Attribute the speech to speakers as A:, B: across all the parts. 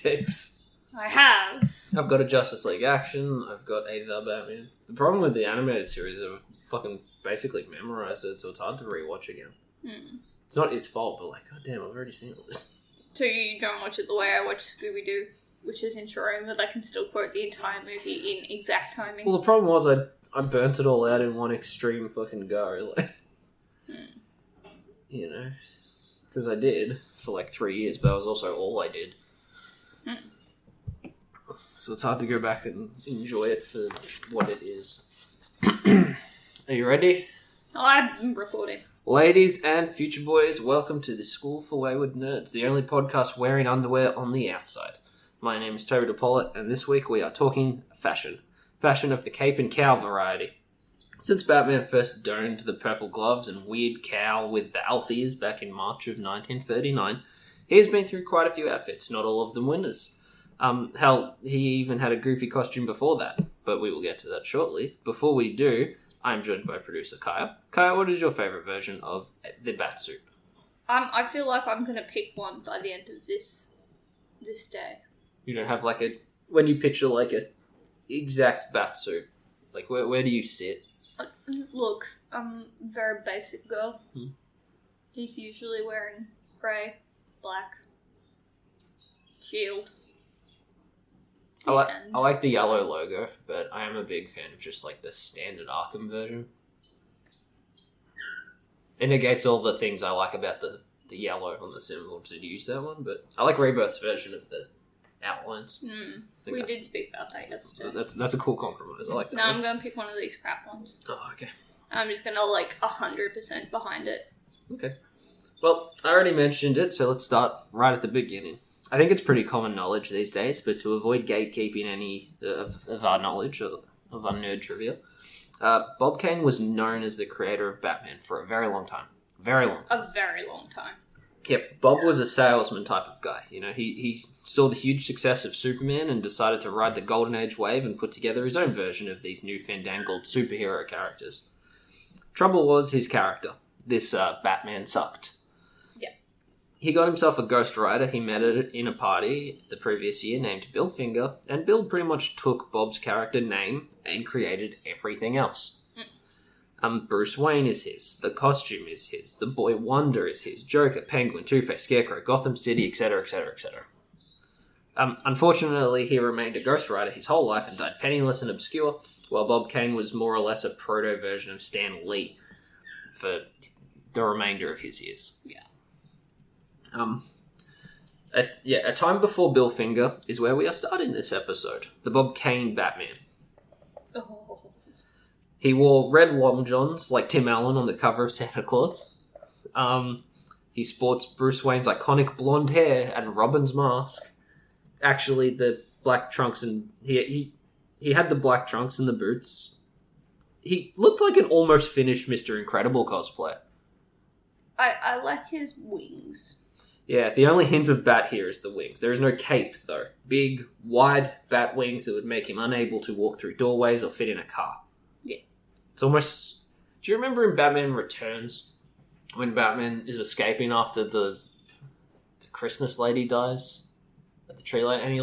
A: capes.
B: I have.
A: I've got a Justice League Action. I've got a The Batman. The problem with the animated series is I've fucking basically memorized it, so it's hard to rewatch again. It's not its fault, but like, god damn, I've already seen all this.
B: So you don't watch it the way I watch Scooby-Doo, which is ensuring that I can still quote the entire movie in exact timing.
A: Well, the problem was I burnt it all out in one extreme fucking go, like, you know, because I did for like 3 years, but that was also all I did. So it's hard to go back and enjoy it for what it is. Are you ready?
B: Oh, I'm recording.
A: Ladies and future boys, welcome to the School for Wayward Nerds, the only podcast wearing underwear on the outside. My name is Toby DePollitt, and this week we are talking fashion. Fashion of the cape and cowl variety. Since Batman first donned the purple gloves and weird cowl with the elf ears back in March of 1939, he has been through quite a few outfits, not all of them winners. Hell, he even had a goofy costume before that, but we will get to that shortly. Before we do, I'm joined by producer Kaya. Kaya, what is your favourite version of the Batsuit?
B: I feel like I'm going to pick one by the end of this day.
A: You don't have like a... When you picture like a exact Batsuit, like where do you sit?
B: Look, I'm a very basic girl. He's usually wearing grey, black, shield.
A: I like the yellow logo, but I am a big fan of just like the standard Arkham version. It negates all the things I like about the yellow on the symbol to use that one, but I like Rebirth's version of the outlines.
B: We did speak about that yesterday.
A: That's a cool compromise. I like that.
B: No, I'm going to pick one of these crap ones.
A: Oh, okay.
B: I'm just going to 100% behind it.
A: Okay. Well, I already mentioned it, so let's start right at the beginning. I think it's pretty common knowledge these days, but to avoid gatekeeping any of our knowledge, of our nerd trivia, Bob Kane was known as the creator of Batman for a very long time. A very long time. Yep, Bob was a salesman type of guy. You know, he saw the huge success of Superman and decided to ride the Golden Age wave and put together his own version of these new fandangled superhero characters. Trouble was his character. This Batman sucked. He got himself a ghostwriter he met in a party the previous year named Bill Finger, and Bill pretty much took Bob's character name and created everything else. Bruce Wayne is his, the costume is his, the Boy Wonder is his, Joker, Penguin, Two-Face, Scarecrow, Gotham City, etc., etc., etc. Unfortunately, he remained a ghostwriter his whole life and died penniless and obscure, while Bob Kane was more or less a proto-version of Stan Lee for the remainder of his years. A time before Bill Finger is where we are starting this episode. The Bob Kane Batman. He wore red long johns like Tim Allen on the cover of Santa Claus. He sports Bruce Wayne's iconic blonde hair and Robin's mask. Actually, the black trunks and... He had the black trunks and the boots. He looked like an almost finished Mr. Incredible cosplay.
B: I like his wings.
A: Yeah, the only hint of bat here is the wings. There is no cape, though. Big, wide bat wings that would make him unable to walk through doorways or fit in a car.
B: Yeah.
A: It's almost... Do you remember in Batman Returns, when Batman is escaping after the Christmas lady dies at the tree line, and he,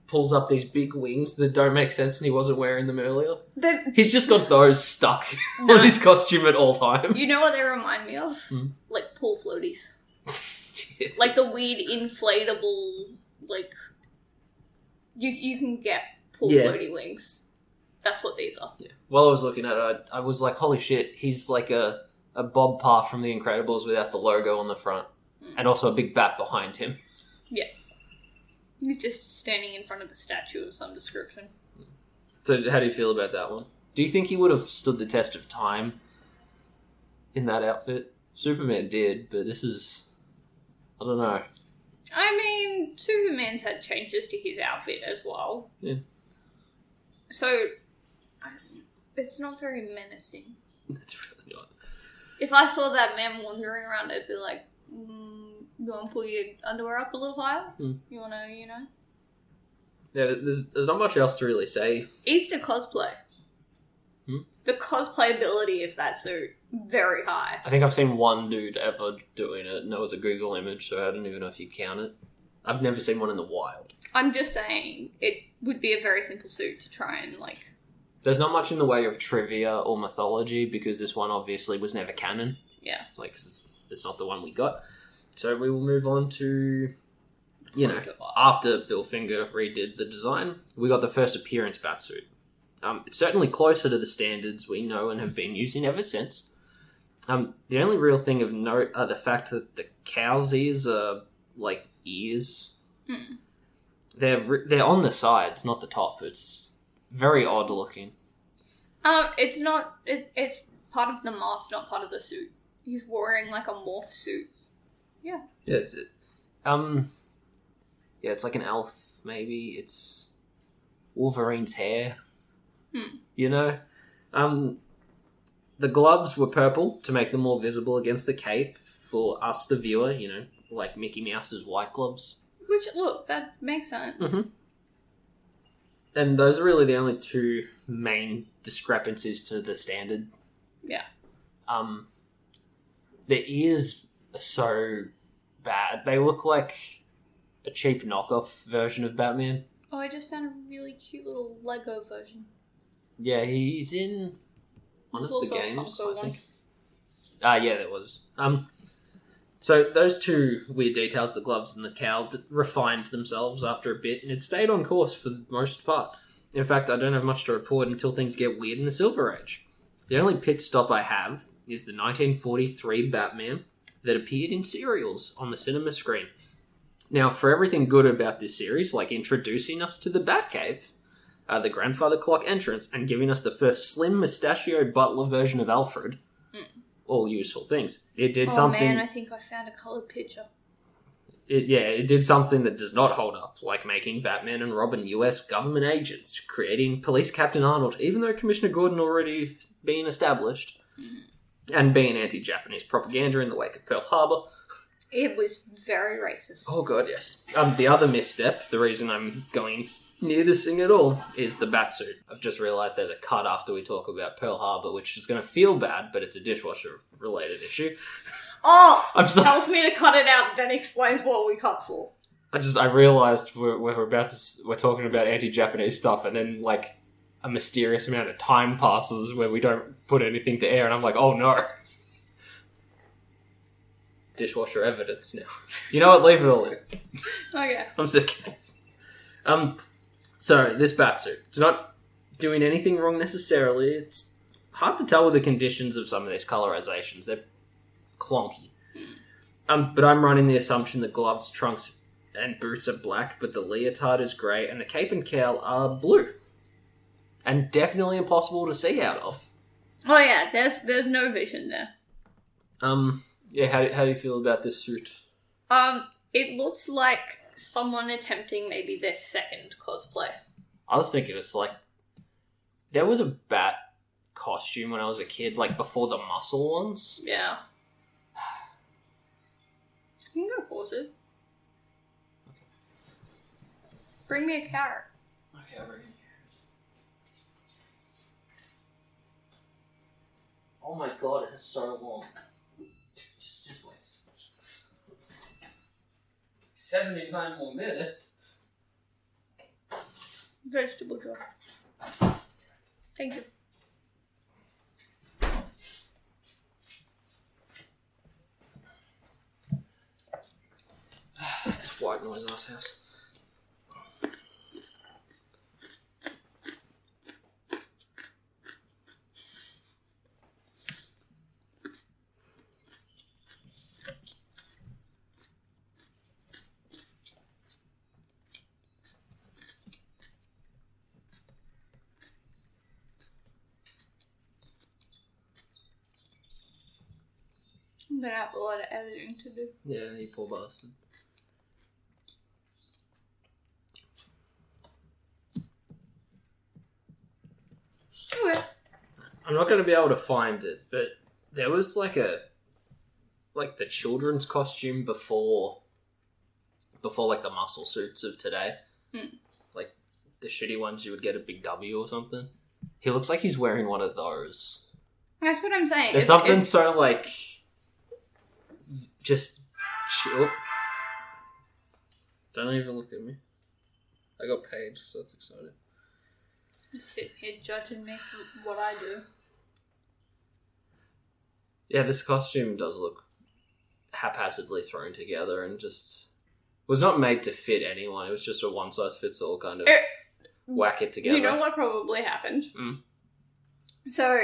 A: pulls up these big wings that don't make sense and he wasn't wearing them earlier? He's just got those stuck on his costume at all times.
B: You know what they remind me of? Like pool floaties.
A: Yeah.
B: Like the weird inflatable, you can get pool floaty wings. That's what these are. Yeah.
A: While I was looking at it, I was like, holy shit, he's like a Bob Parr from The Incredibles without the logo on the front. And also a big bat behind him. Yeah.
B: He's just standing in front of a statue of some description.
A: So how do you feel about that one? Do you think he would have stood the test of time in that outfit? Superman did, but this is... I don't know.
B: I mean, Superman's had changes to his outfit as well.
A: Yeah.
B: So, it's not very menacing.
A: It's really not.
B: If I saw that man wandering around, I'd be like, you want to pull your underwear up a little higher? You want to,
A: Yeah, there's not much else to really say.
B: Easter cosplay. The cosplayability of that suit, very high.
A: I think I've seen one dude ever doing it, and that was a Google image, so I don't even know if you count it. I've never seen one in the wild.
B: I'm just saying it would be a very simple suit to try and, like...
A: There's not much in the way of trivia or mythology because this one obviously was never canon.
B: Yeah.
A: Like, it's not the one we got. So we will move on to, after Bill Finger redid the design, we got the first appearance Batsuit. It's certainly closer to the standards we know and have been using ever since. The only real thing of note are the fact that the cow's ears are, like, ears.
B: Mm.
A: They're on the sides, not the top. It's very odd looking.
B: It's not... It's part of the mask, not part of the suit. He's wearing, like, a morph suit. Yeah.
A: Yeah, it's it. Yeah, it's like an elf, maybe. It's Wolverine's hair. You know? The gloves were purple to make them more visible against the cape for us, the viewer, like Mickey Mouse's white gloves.
B: Which, look, that makes sense.
A: Mm-hmm. And those are really the only two main discrepancies to the standard.
B: Yeah.
A: The ears are so bad. They look like a cheap knockoff version of Batman.
B: Oh, I just found a really cute little Lego version.
A: Yeah, he's in one of the games, I think. Yeah, there was. So those two weird details, the gloves and the cowl, refined themselves after a bit, and it stayed on course for the most part. In fact, I don't have much to report until things get weird in the Silver Age. The only pit stop I have is the 1943 Batman that appeared in serials on the cinema screen. Now, for everything good about this series, like introducing us to the Batcave, the grandfather clock entrance, and giving us the first slim mustachioed butler version of Alfred, all useful things. It did something...
B: Oh man, I think I found a coloured picture.
A: It did something that does not hold up, like making Batman and Robin US government agents, creating Police Captain Arnold, even though Commissioner Gordon already been established, and being anti-Japanese propaganda in the wake of Pearl Harbor.
B: It was very racist.
A: Oh god, yes. The other misstep, the reason I'm going near this thing at all, is the Batsuit. I've just realised there's a cut after we talk about Pearl Harbor, which is going to feel bad, but it's a dishwasher-related issue.
B: Oh!
A: I'm sorry.
B: Tells me to cut it out, then explains what we cut for.
A: I realised we're talking about anti-Japanese stuff, and then, like, a mysterious amount of time passes where we don't put anything to air, and I'm like, oh no. Dishwasher evidence now. You know what? Leave it all in.
B: Okay.
A: I'm sick of this. So, this Batsuit. It's not doing anything wrong necessarily. It's hard to tell with the conditions of some of these colorizations. They're clunky. But I'm running the assumption that gloves, trunks, and boots are black, but the leotard is grey, and the cape and cowl are blue. And definitely impossible to see out of.
B: Oh yeah, there's no vision there.
A: Yeah, how do you feel about this suit?
B: It looks like someone attempting maybe their second cosplay.
A: I was thinking it's like... There was a bat costume when I was a kid, like before the muscle ones.
B: Yeah. You can go pause it.
A: Okay.
B: Bring me a carrot.
A: Okay, I'll bring you a carrot. Oh my god, it is so long. Just wait. 79 more minutes.
B: Vegetable jar. Thank you.
A: It's white noise in our house.
B: I'm gonna have a lot of editing to do.
A: Yeah, you poor bastard.
B: Okay.
A: I'm not going to be able to find it, but there was like the children's costume before like the muscle suits of today. Like the shitty ones you would get at Big W or something. He looks like he's wearing one of those.
B: That's what I'm saying.
A: There's something so like just chill. Don't even look at me. I got paid, so that's exciting.
B: You sit here judging me for what I do.
A: Yeah, this costume does look haphazardly thrown together and just was not made to fit anyone. It was just a one-size-fits-all kind of whack it together.
B: You know what probably happened?
A: Mm.
B: So,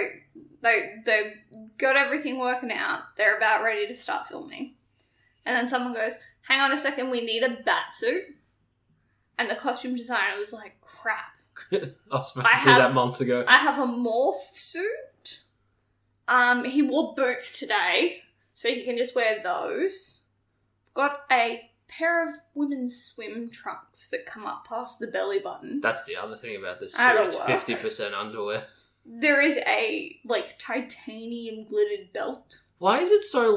B: they got everything working out. They're about ready to start filming. And then someone goes, hang on a second, we need a bat suit. And the costume designer was like, crap.
A: I was supposed to do that months ago.
B: I have a morph suit. He wore boots today, so he can just wear those. Got a pair of women's swim trunks that come up past the belly button.
A: That's the other thing about this suit.
B: That'll
A: It's
B: work.
A: 50% underwear.
B: There is a, titanium glittered belt.
A: Why is it so,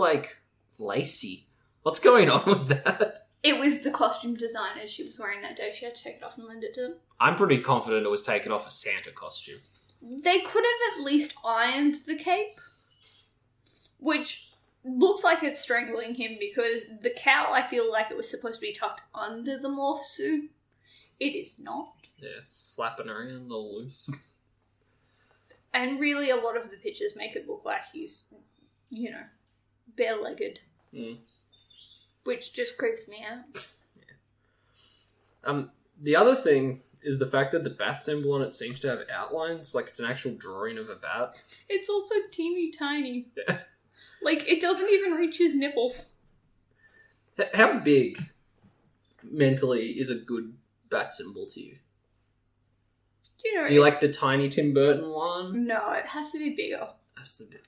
A: lacy? What's going on with that?
B: It was the costume designer she was wearing that day. She had to take it off and lend it to them.
A: I'm pretty confident it was taken off a Santa costume.
B: They could have at least ironed the cape, which looks like it's strangling him because the cowl, I feel like it was supposed to be tucked under the morph suit. It is not.
A: Yeah, it's flapping around all loose.
B: And really, a lot of the pictures make it look like he's, bare-legged.
A: Mm.
B: Which just creeps me out.
A: Yeah. The other thing is the fact that the bat symbol on it seems to have outlines, like it's an actual drawing of a bat.
B: It's also teeny tiny.
A: Yeah.
B: It doesn't even reach his nipples.
A: How big, mentally, is a good bat symbol to you? Do you like the tiny Tim Burton one?
B: No, it has to be bigger.
A: That's the bit,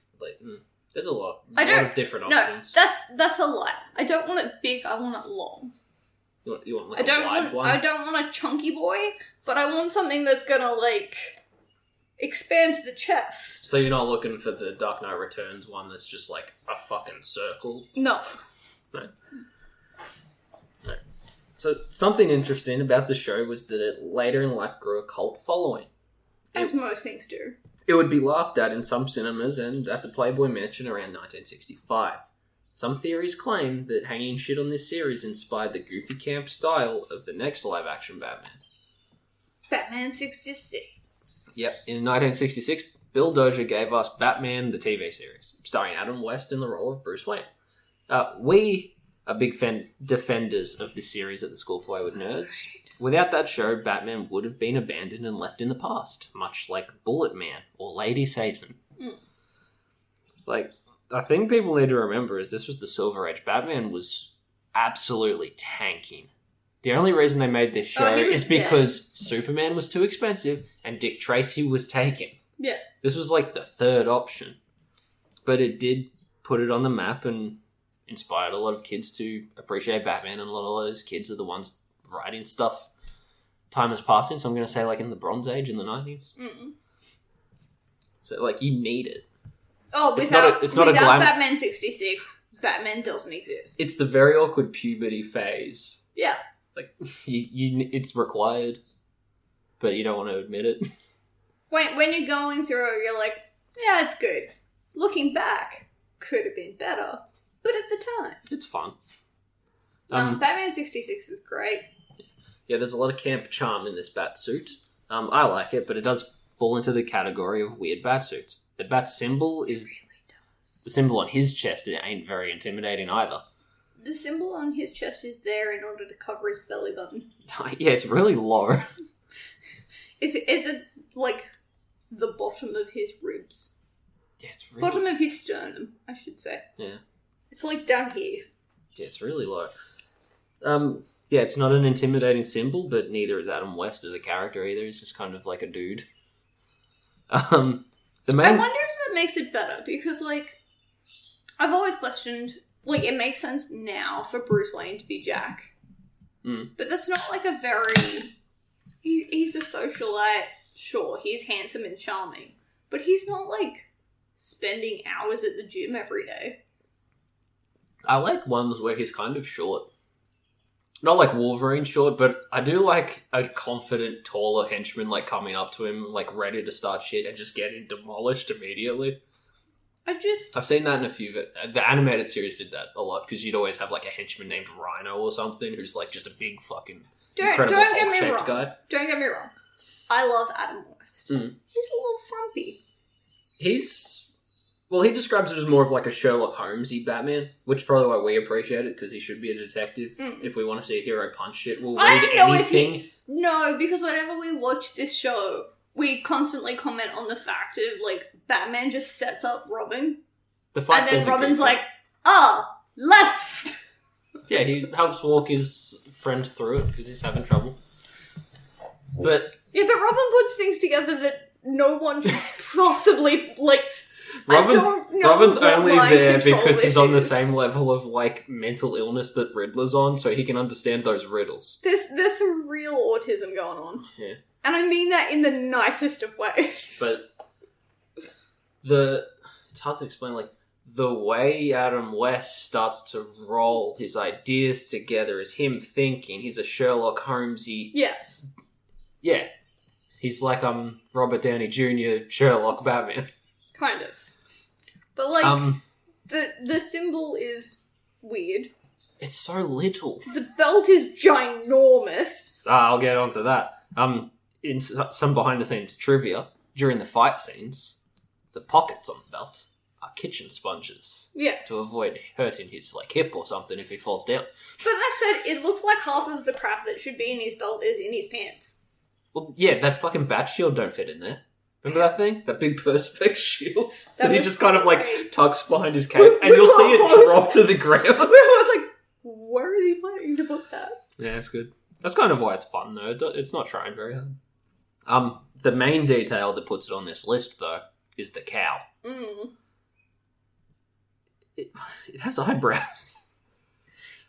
A: there's a lot.
B: I don't.
A: A lot of different options.
B: No, that's a lie. I don't want it big. I want it long.
A: You want a wide one?
B: I don't want a chunky boy, but I want something that's gonna expand the chest.
A: So you're not looking for the Dark Knight Returns one that's just a fucking circle?
B: No.
A: No. So something interesting about the show was that it later in life grew a cult following.
B: As most things do.
A: It would be laughed at in some cinemas and at the Playboy Mansion around 1965. Some theories claim that hanging shit on this series inspired the goofy camp style of the next live-action Batman.
B: Batman 66.
A: Yep, in 1966, Bill Dozier gave us Batman, the TV series, starring Adam West in the role of Bruce Wayne. We are big defenders of this series at the School for Wayward Nerds. Without that show, Batman would have been abandoned and left in the past, much like Bullet Man or Lady Satan.
B: Mm.
A: I think people need to remember is this was the Silver Age. Batman was absolutely tanking. The only reason they made this show is because Superman was too expensive and Dick Tracy was taken.
B: Yeah.
A: This was the third option. But it did put it on the map and inspired a lot of kids to appreciate Batman, and a lot of those kids are the ones writing stuff. Time is passing, so I'm going to say in the Bronze Age in the 90s.
B: Mm-mm.
A: So you need it.
B: Oh, without Batman 66, Batman doesn't exist.
A: It's the very awkward puberty phase.
B: Yeah.
A: It's required, but you don't want to admit it.
B: When you're going through, you're like, yeah, it's good. Looking back, could have been better. But at the time,
A: it's fun.
B: Batman 66 is great.
A: Yeah, there's a lot of camp charm in this bat suit. I like it, but it does fall into the category of weird bat suits. The bat symbol is the symbol on his chest. It ain't very intimidating either.
B: The symbol on his chest is there in order to cover his belly button.
A: Yeah, it's really low.
B: Is it the bottom of his ribs?
A: Yeah, it's really...
B: Bottom of his sternum, I should say.
A: Yeah.
B: It's down here. Yeah,
A: it's really low. Yeah, it's not an intimidating symbol, but neither is Adam West as a character either. He's just kind of like a dude.
B: I wonder if that makes it better, because, I've always questioned, it makes sense now for Bruce Wayne to be Jack.
A: Mm.
B: But that's not, a very... He's a socialite. Sure, he's handsome and charming. But he's not, spending hours at the gym every day.
A: I like ones where he's kind of short. Not like Wolverine short, but I do like a confident, taller henchman coming up to him, ready to start shit and just getting demolished immediately. I've seen that in a few, but the animated series did that a lot, because you'd always have, like, a henchman named Rhino or something, who's, like, just a big fucking incredible Hulk-shaped guy.
B: Don't get me wrong. I love Adam West. He's a little frumpy.
A: He describes it as more of, like, a Sherlock Holmes-y Batman, which is probably why we appreciate it, because he should be a detective. If we want to see a hero punch shit, we'll read anything.
B: No, because whenever we watch this show, we constantly comment on the fact of, like, Batman just sets up Robin.
A: The fight
B: and then Robin's like, left!
A: Yeah, he helps walk his friend through it because he's having trouble. But
B: Robin puts things together that no one should possibly, like...
A: Robin's only there because he's on the same level of, like, mental illness that Riddler's on, so he can understand those riddles.
B: There's some real autism going on.
A: Yeah.
B: And I mean that in the nicest of ways.
A: But it's hard to explain, like, the way Adam West starts to roll his ideas together is him thinking. He's a Sherlock Holmesy.
B: Yes.
A: Yeah. He's like Robert Downey Jr. Sherlock Batman.
B: Kind of. But, like, the symbol is weird.
A: It's so little.
B: The belt is ginormous.
A: I'll get onto that. In some behind-the-scenes trivia, during the fight scenes, the pockets on the belt are kitchen sponges.
B: Yes.
A: To avoid hurting his, like, hip or something if he falls down.
B: But that said, it looks like half of the crap that should be in his belt is in his pants.
A: Well, yeah, that fucking bat shield don't fit in there. Remember that thing? That big Perspex shield? That he just kind of, like, tucks behind his cape, and you'll see it drop to the ground.
B: I was like, where are they planning to put that?
A: Yeah, it's good. That's kind of why it's fun, though. It's not trying very hard. The main detail that puts it on this list, though, is the cow. It has eyebrows.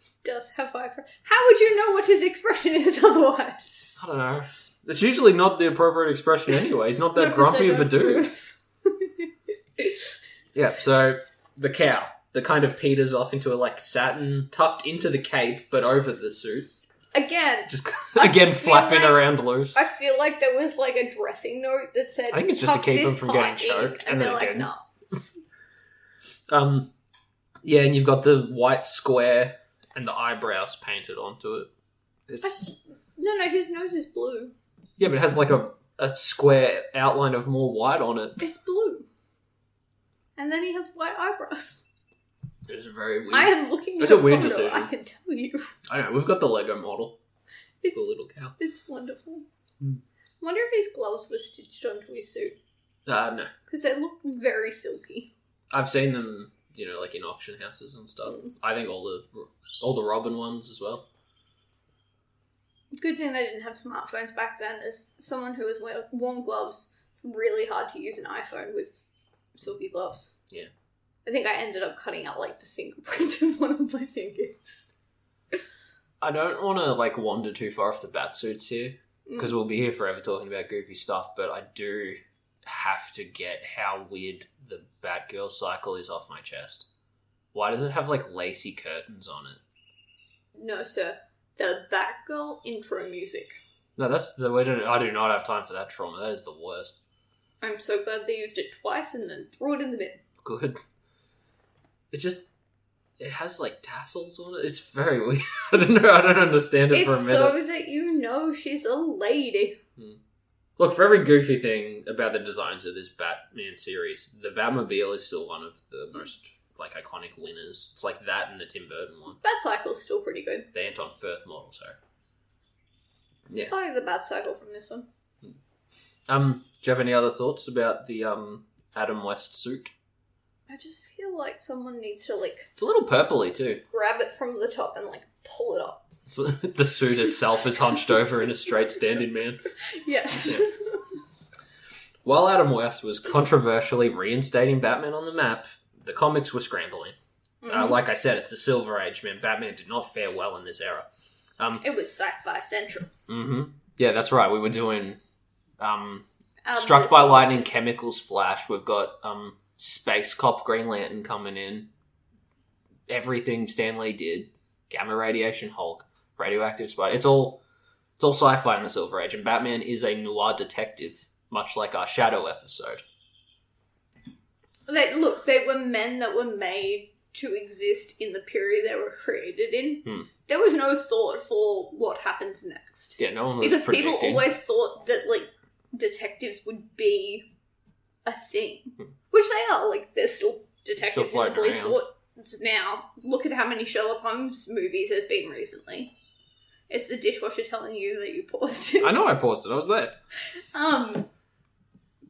B: It does have eyebrows. How would you know what his expression is otherwise?
A: I don't know. It's usually not the appropriate expression anyway. He's not that grumpy of a dude. Yeah, so the cow that kind of peters off into a, like, satin tucked into the cape but over the suit.
B: Again.
A: Just again flapping around loose.
B: I feel like there was, like, a dressing note that said,
A: I think it's just to keep him from getting choked.
B: And then like, no.
A: Yeah, and you've got the white square and the eyebrows painted onto it.
B: No, his nose is blue.
A: Yeah, but it has, like, a square outline of more white on it.
B: It's blue. And then he has white eyebrows.
A: It's very weird.
B: I am looking
A: at
B: a
A: weird
B: photo,
A: decision.
B: I can tell you.
A: I know, we've got the Lego model. It's the little cow.
B: It's wonderful. I wonder if his gloves were stitched onto his suit.
A: No.
B: Because they look very silky.
A: I've seen them, like in auction houses and stuff. I think all the Robin ones as well.
B: Good thing they didn't have smartphones back then. As someone who has worn gloves, really hard to use an iPhone with silky gloves.
A: Yeah.
B: I think I ended up cutting out, like, the fingerprint of one of my fingers.
A: I don't want to, wander too far off the Batsuits here, because we'll be here forever talking about goofy stuff, but I do have to get how weird the Batgirl cycle is off my chest. Why does it have, lacy curtains on it?
B: No, sir. The Batgirl intro music.
A: No, I do not have time for that trauma. That is the worst.
B: I'm so glad they used it twice and then threw it in the bin.
A: Good. It has, tassels on it. It's very weird. I don't understand it for a minute.
B: It's so that you know she's a lady.
A: Look, for every goofy thing about the designs of this Batman series, the Batmobile is still one of the most, iconic winners. It's like that and the Tim Burton one.
B: Batcycle's still pretty good.
A: The Anton Firth model, so. Yeah.
B: I like the Batcycle from this one.
A: Do you have any other thoughts about the, Adam West suit?
B: I just feel like someone needs to,
A: It's a little purpley, too.
B: grab it from the top and, pull it up.
A: So the suit itself is hunched over in a straight standing man.
B: Yes.
A: Yeah. While Adam West was controversially reinstating Batman on the map, the comics were scrambling. Like I said, it's the Silver Age, man. Batman did not fare well in this era.
B: It was Sci-Fi Central.
A: Yeah, that's right. We were doing Struck by Lightning, Chemicals, Flash. We've got Space Cop, Green Lantern coming in. Everything Stan Lee did. Gamma Radiation, Hulk, Radioactive Spider. It's all sci-fi in the Silver Age, and Batman is a noir detective, much like our Shadow episode.
B: They were men that were made to exist in the period they were created in. There was no thought for what happens next.
A: Yeah, no one was
B: because
A: predicting.
B: People always thought that, like, detectives would be a thing. Which they are. Like, they're still detectives in the police force now. Look at how many Sherlock Holmes movies there's been recently. It's the dishwasher telling you that you paused it.
A: I know I paused it. I was there.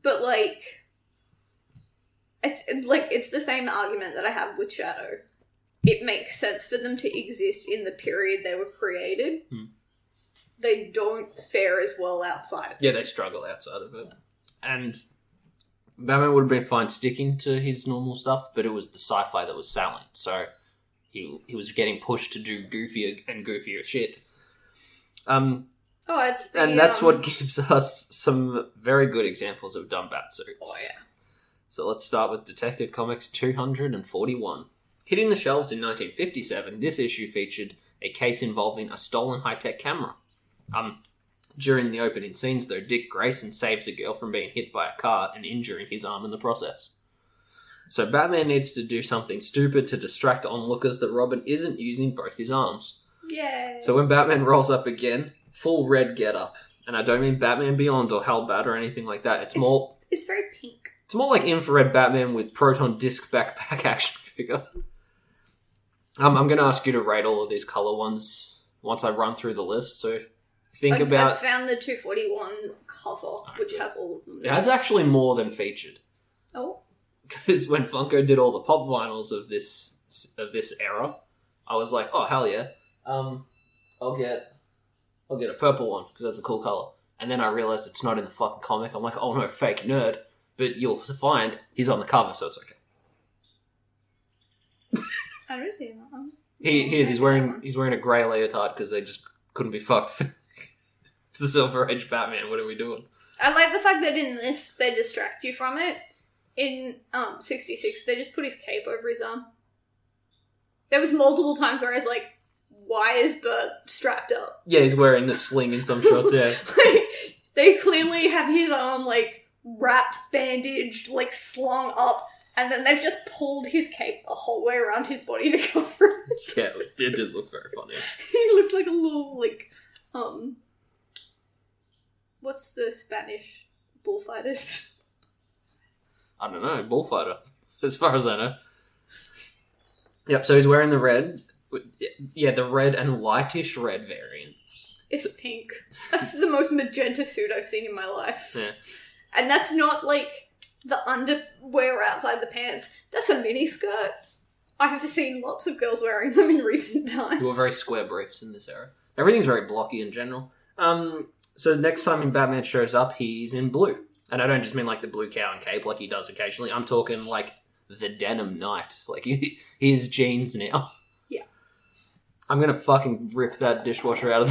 B: But, like... It's the same argument that I have with Shadow. It makes sense for them to exist in the period they were created. They don't fare as well outside of it.
A: Yeah, they struggle outside of it. And Batman would have been fine sticking to his normal stuff, but it was the sci-fi that was selling. So he was getting pushed to do goofier and goofier shit. That's what gives us some very good examples of dumb batsuits.
B: Oh, yeah.
A: So let's start with Detective Comics 241. Hitting the shelves in 1957, this issue featured a case involving a stolen high-tech camera. During the opening scenes, though, Dick Grayson saves a girl from being hit by a car and injuring his arm in the process. So Batman needs to do something stupid to distract onlookers that Robin isn't using both his arms.
B: Yay!
A: So when Batman rolls up again, full red get-up. And I don't mean Batman Beyond or Hellbat or anything like that. It's
B: very pink.
A: It's more like infrared Batman with proton disc backpack action figure. I'm going to ask you to rate all of these colour ones once I run through the list. So I
B: found the 241 cover, which has all of them.
A: It has actually more than featured.
B: Oh.
A: Because when Funko did all the pop vinyls of this era, I was like, oh, hell yeah. I'll get a purple one because that's a cool colour. And then I realised it's not in the fucking comic. I'm like, oh no, fake nerd. But you'll find he's on the cover, so it's okay.
B: I don't see that one.
A: He is. He's wearing a grey leotard because they just couldn't be fucked. It's the Silver Age Batman. What are we doing?
B: I like the fact that in this they distract you from it. In 66, they just put his cape over his arm. There was multiple times where I was like, "Why is Bert strapped up?"
A: Yeah, he's wearing a sling in some shots. Yeah,
B: they clearly have his arm like wrapped, bandaged, like slung up. And then they've just pulled his cape the whole way around his body to cover it.
A: Yeah, it did look very funny.
B: He looks like a little, like, what's the Spanish bullfighters?
A: I don't know, bullfighter, as far as I know. Yep, so he's wearing the red. Yeah, the red and lightish red variant.
B: It's pink. That's the most magenta suit I've seen in my life.
A: Yeah.
B: And that's not, like, the underwear outside the pants. That's a mini skirt. I have seen lots of girls wearing them in recent times.
A: You were very square briefs in this era. Everything's very blocky in general. So next time Batman shows up, he's in blue. And I don't just mean like the blue cow and cape like he does occasionally. I'm talking like the denim knight. Like his jeans now.
B: Yeah.
A: I'm going to fucking rip that dishwasher out of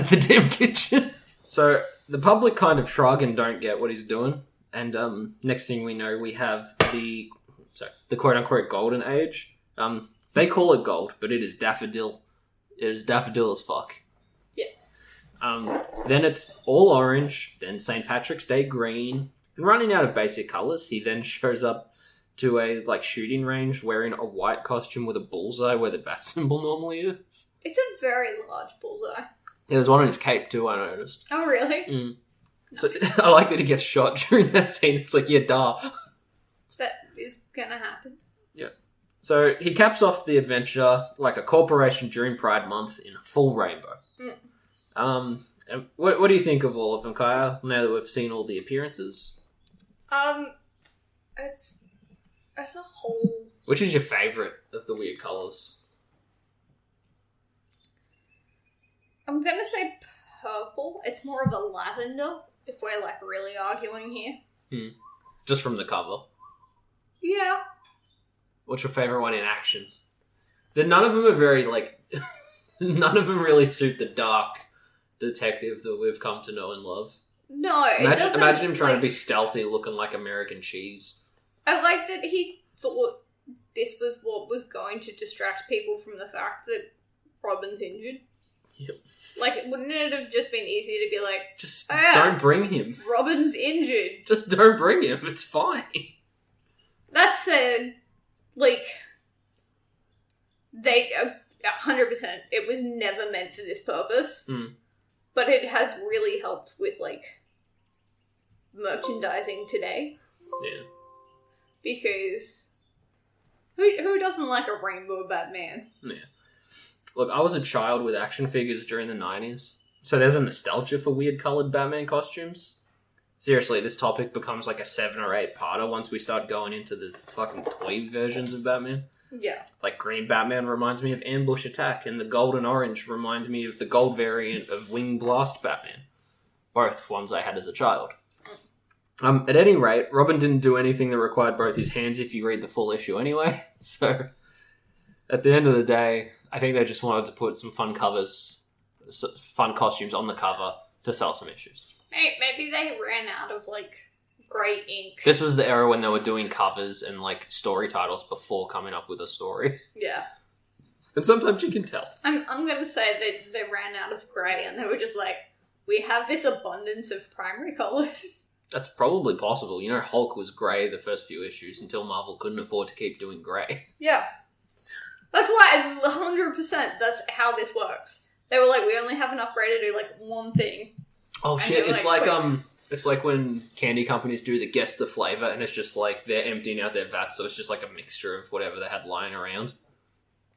A: the damn kitchen. So the public kind of shrug and don't get what he's doing. And next thing we know, we have the quote-unquote golden age. They call it gold, but it is daffodil. It is daffodil as fuck.
B: Yeah.
A: Then it's all orange, then St. Patrick's Day green. And running out of basic colours, he then shows up to a shooting range wearing a white costume with a bullseye where the bat symbol normally is.
B: It's a very large bullseye.
A: There's one on his cape too, I noticed.
B: Oh, really?
A: Mm. So I like that he gets shot during that scene. It's like, yeah, duh.
B: That is gonna happen.
A: Yeah. So he caps off the adventure like a corporation during Pride Month in a full rainbow.
B: Mm.
A: And what do you think of all of them, Kaya, now that we've seen all the appearances?
B: It's as a whole...
A: Which is your favourite of the weird colours?
B: I'm gonna say purple. It's more of a lavender, if we're, really arguing here.
A: Just from the cover?
B: Yeah.
A: What's your favourite one in action? None of them are very, none of them really suit the dark detective that we've come to know and love.
B: No,
A: Imagine him trying to be stealthy, looking like American cheese.
B: I like that he thought this was what was going to distract people from the fact that Robin's injured.
A: Yep.
B: Wouldn't it have just been easy to be like...
A: Just don't bring him.
B: Robin's injured.
A: Just don't bring him. It's fine.
B: That said, like, they 100%. It was never meant for this purpose, but it has really helped with like merchandising today.
A: Yeah,
B: because who doesn't like a rainbow Batman?
A: Yeah. Look, I was a child with action figures during the 90s, so there's a nostalgia for weird coloured Batman costumes. Seriously, this topic becomes like a 7 or 8-parter once we start going into the fucking toy versions of Batman.
B: Yeah.
A: Like, Green Batman reminds me of Ambush Attack, and the Gold and Orange remind me of the gold variant of Wing Blast Batman. Both ones I had as a child. At any rate, Robin didn't do anything that required both his hands if you read the full issue anyway, so at the end of the day, I think they just wanted to put some fun costumes on the cover to sell some issues.
B: Maybe they ran out of, like, grey ink.
A: This was the era when they were doing covers and, like, story titles before coming up with a story.
B: Yeah.
A: And sometimes you can tell.
B: I'm going to say that they ran out of grey and they were just like, we have this abundance of primary colours. That's
A: probably possible. You know, Hulk was grey the first few issues until Marvel couldn't afford to keep doing grey.
B: Yeah. That's why, 100%, that's how this works. They were like, we only have enough grey to do, like, one thing.
A: Oh shit, it's like it's like when candy companies do the guess the flavour and it's just like they're emptying out their vats, so it's just like a mixture of whatever they had lying around.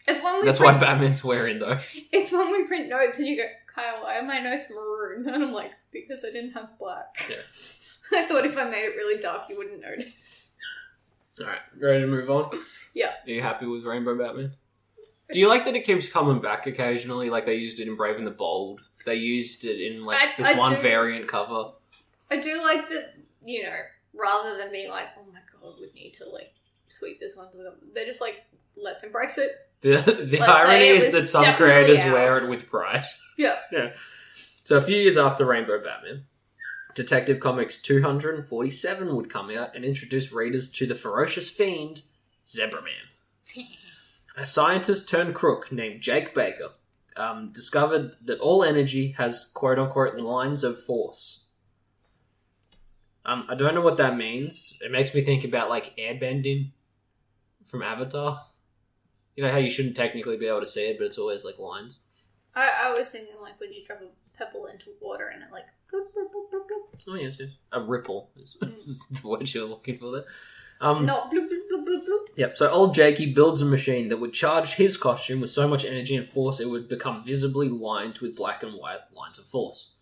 B: It's when
A: That's why Batman's wearing those.
B: It's when we print notes and you go, Kyle, why are my notes maroon? And I'm like, because I didn't have black.
A: Yeah.
B: I thought if I made it really dark, you wouldn't notice.
A: Alright, ready to move on?
B: Yeah.
A: Are you happy with Rainbow Batman? Do you like that it keeps coming back occasionally? Like they used it in Brave and the Bold. They used it in like this one variant cover.
B: I do like that, you know, rather than being like, oh my god, we need to like sweep this onto the... They're just like, let's embrace it.
A: The irony is that some creators wear it with pride.
B: Yeah.
A: Yeah. So a few years after Rainbow Batman, Detective Comics 247 would come out and introduce readers to the ferocious fiend, Zebra Man. A scientist turned crook named Jake Baker discovered that all energy has quote-unquote lines of force. I don't know what that means. It makes me think about like airbending from Avatar. You know how you shouldn't technically be able to see it, but it's always like lines.
B: I was thinking like when you drop a pebble into water and it like... Bloop, bloop, bloop, bloop, bloop.
A: Oh yes. A ripple is the word you're looking for there.
B: Not bloop, bloop, bloop, bloop, bloop.
A: Yep, so old Jakey builds a machine that would charge his costume with so much energy and force it would become visibly lined with black and white lines of force.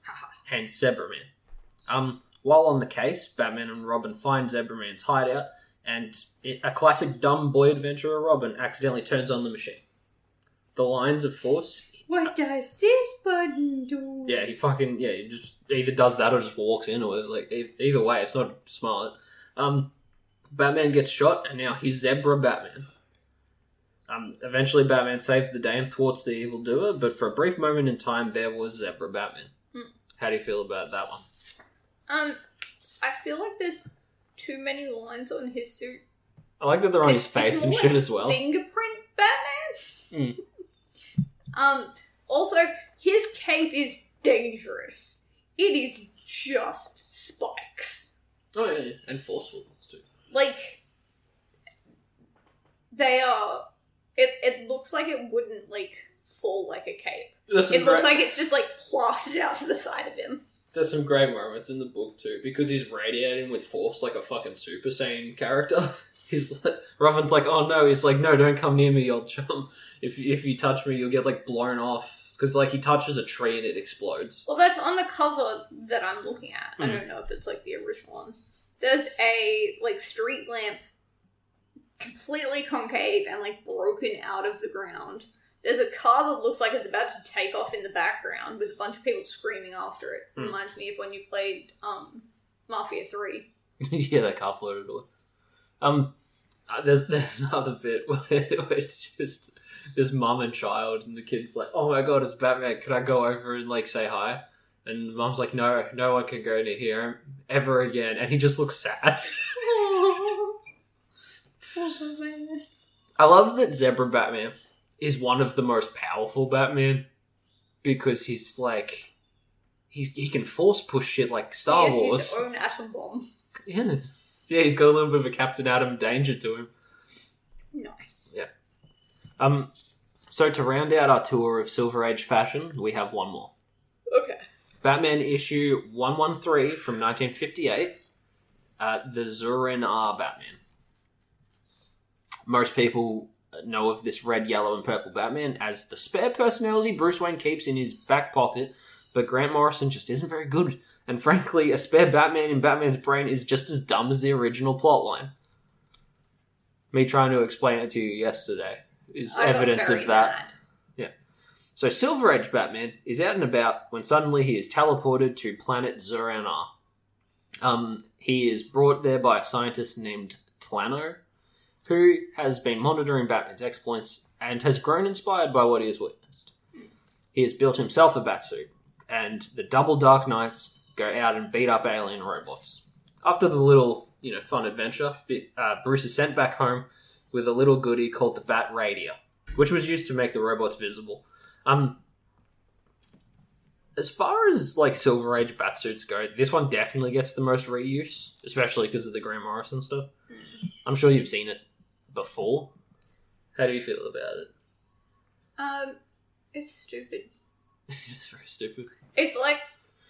A: Hence Zebra Man. While on the case, Batman and Robin find Zebra Man's hideout, and a classic dumb boy adventurer Robin accidentally turns on the machine. The lines of force...
B: What does this button do?
A: Yeah, he just either does that or just walks in, or like either way, it's not smart. Batman gets shot, and now he's Zebra Batman. Eventually, Batman saves the day and thwarts the evildoer, but for a brief moment in time, there was Zebra Batman. How do you feel about that one?
B: I feel like there's too many lines on his suit.
A: I like that they're on his face and shit as well.
B: Fingerprint Batman? Also, his cape is dangerous. It is just spikes.
A: Oh, yeah. And forceful ones, too.
B: Like, they are... It looks like it wouldn't, like, fall like a cape. It looks like it's just, like, plastered out to the side of him.
A: There's some great moments in the book, too, because he's radiating with force like a fucking Super Saiyan character. He's like, Robin's like, oh no, he's like, no, don't come near me, old chum. If you touch me, you'll get, like, blown off. Because, like, he touches a tree and it explodes.
B: Well, that's on the cover that I'm looking at. I don't know if it's, like, the original one. There's a, like, street lamp completely concave and, like, broken out of the ground. There's a car that looks like it's about to take off in the background with a bunch of people screaming after it. Reminds me of when you played Mafia 3.
A: Yeah, that car floated away. There's another bit where it's just this mum and child, and the kid's like, oh my god, it's Batman, can I go over and, like, say hi? And mum's like, no one can go near here ever again. And he just looks sad. I love that Zebra Batman is one of the most powerful Batman, because he's like, he can force push shit like Star Wars.
B: His own atom bomb.
A: Yeah. Yeah, he's got a little bit of a Captain Atom danger to him.
B: Nice.
A: Yeah. So to round out our tour of Silver Age fashion, we have one more.
B: Okay.
A: Batman issue 113 from 1958. The Zur-En-Arr Batman. Most people know of this red, yellow, and purple Batman as the spare personality Bruce Wayne keeps in his back pocket, but Grant Morrison just isn't very good. And frankly, a spare Batman in Batman's brain is just as dumb as the original plotline. Me trying to explain it to you yesterday is evidence of that.
B: Mad.
A: Yeah. So Silver Age Batman is out and about when suddenly he is teleported to planet Zur-En-Arr. He is brought there by a scientist named Tlano, who has been monitoring Batman's exploits and has grown inspired by what he has witnessed. He has built himself a batsuit, and the double Dark Knights go out and beat up alien robots. After the little, fun adventure, Bruce is sent back home with a little goodie called the Bat Radio, which was used to make the robots visible. As far as Silver Age batsuits go, this one definitely gets the most reuse, especially because of the Grant Morrison stuff. I'm sure you've seen it before. How do you feel about it?
B: It's stupid.
A: It's very stupid.
B: It's like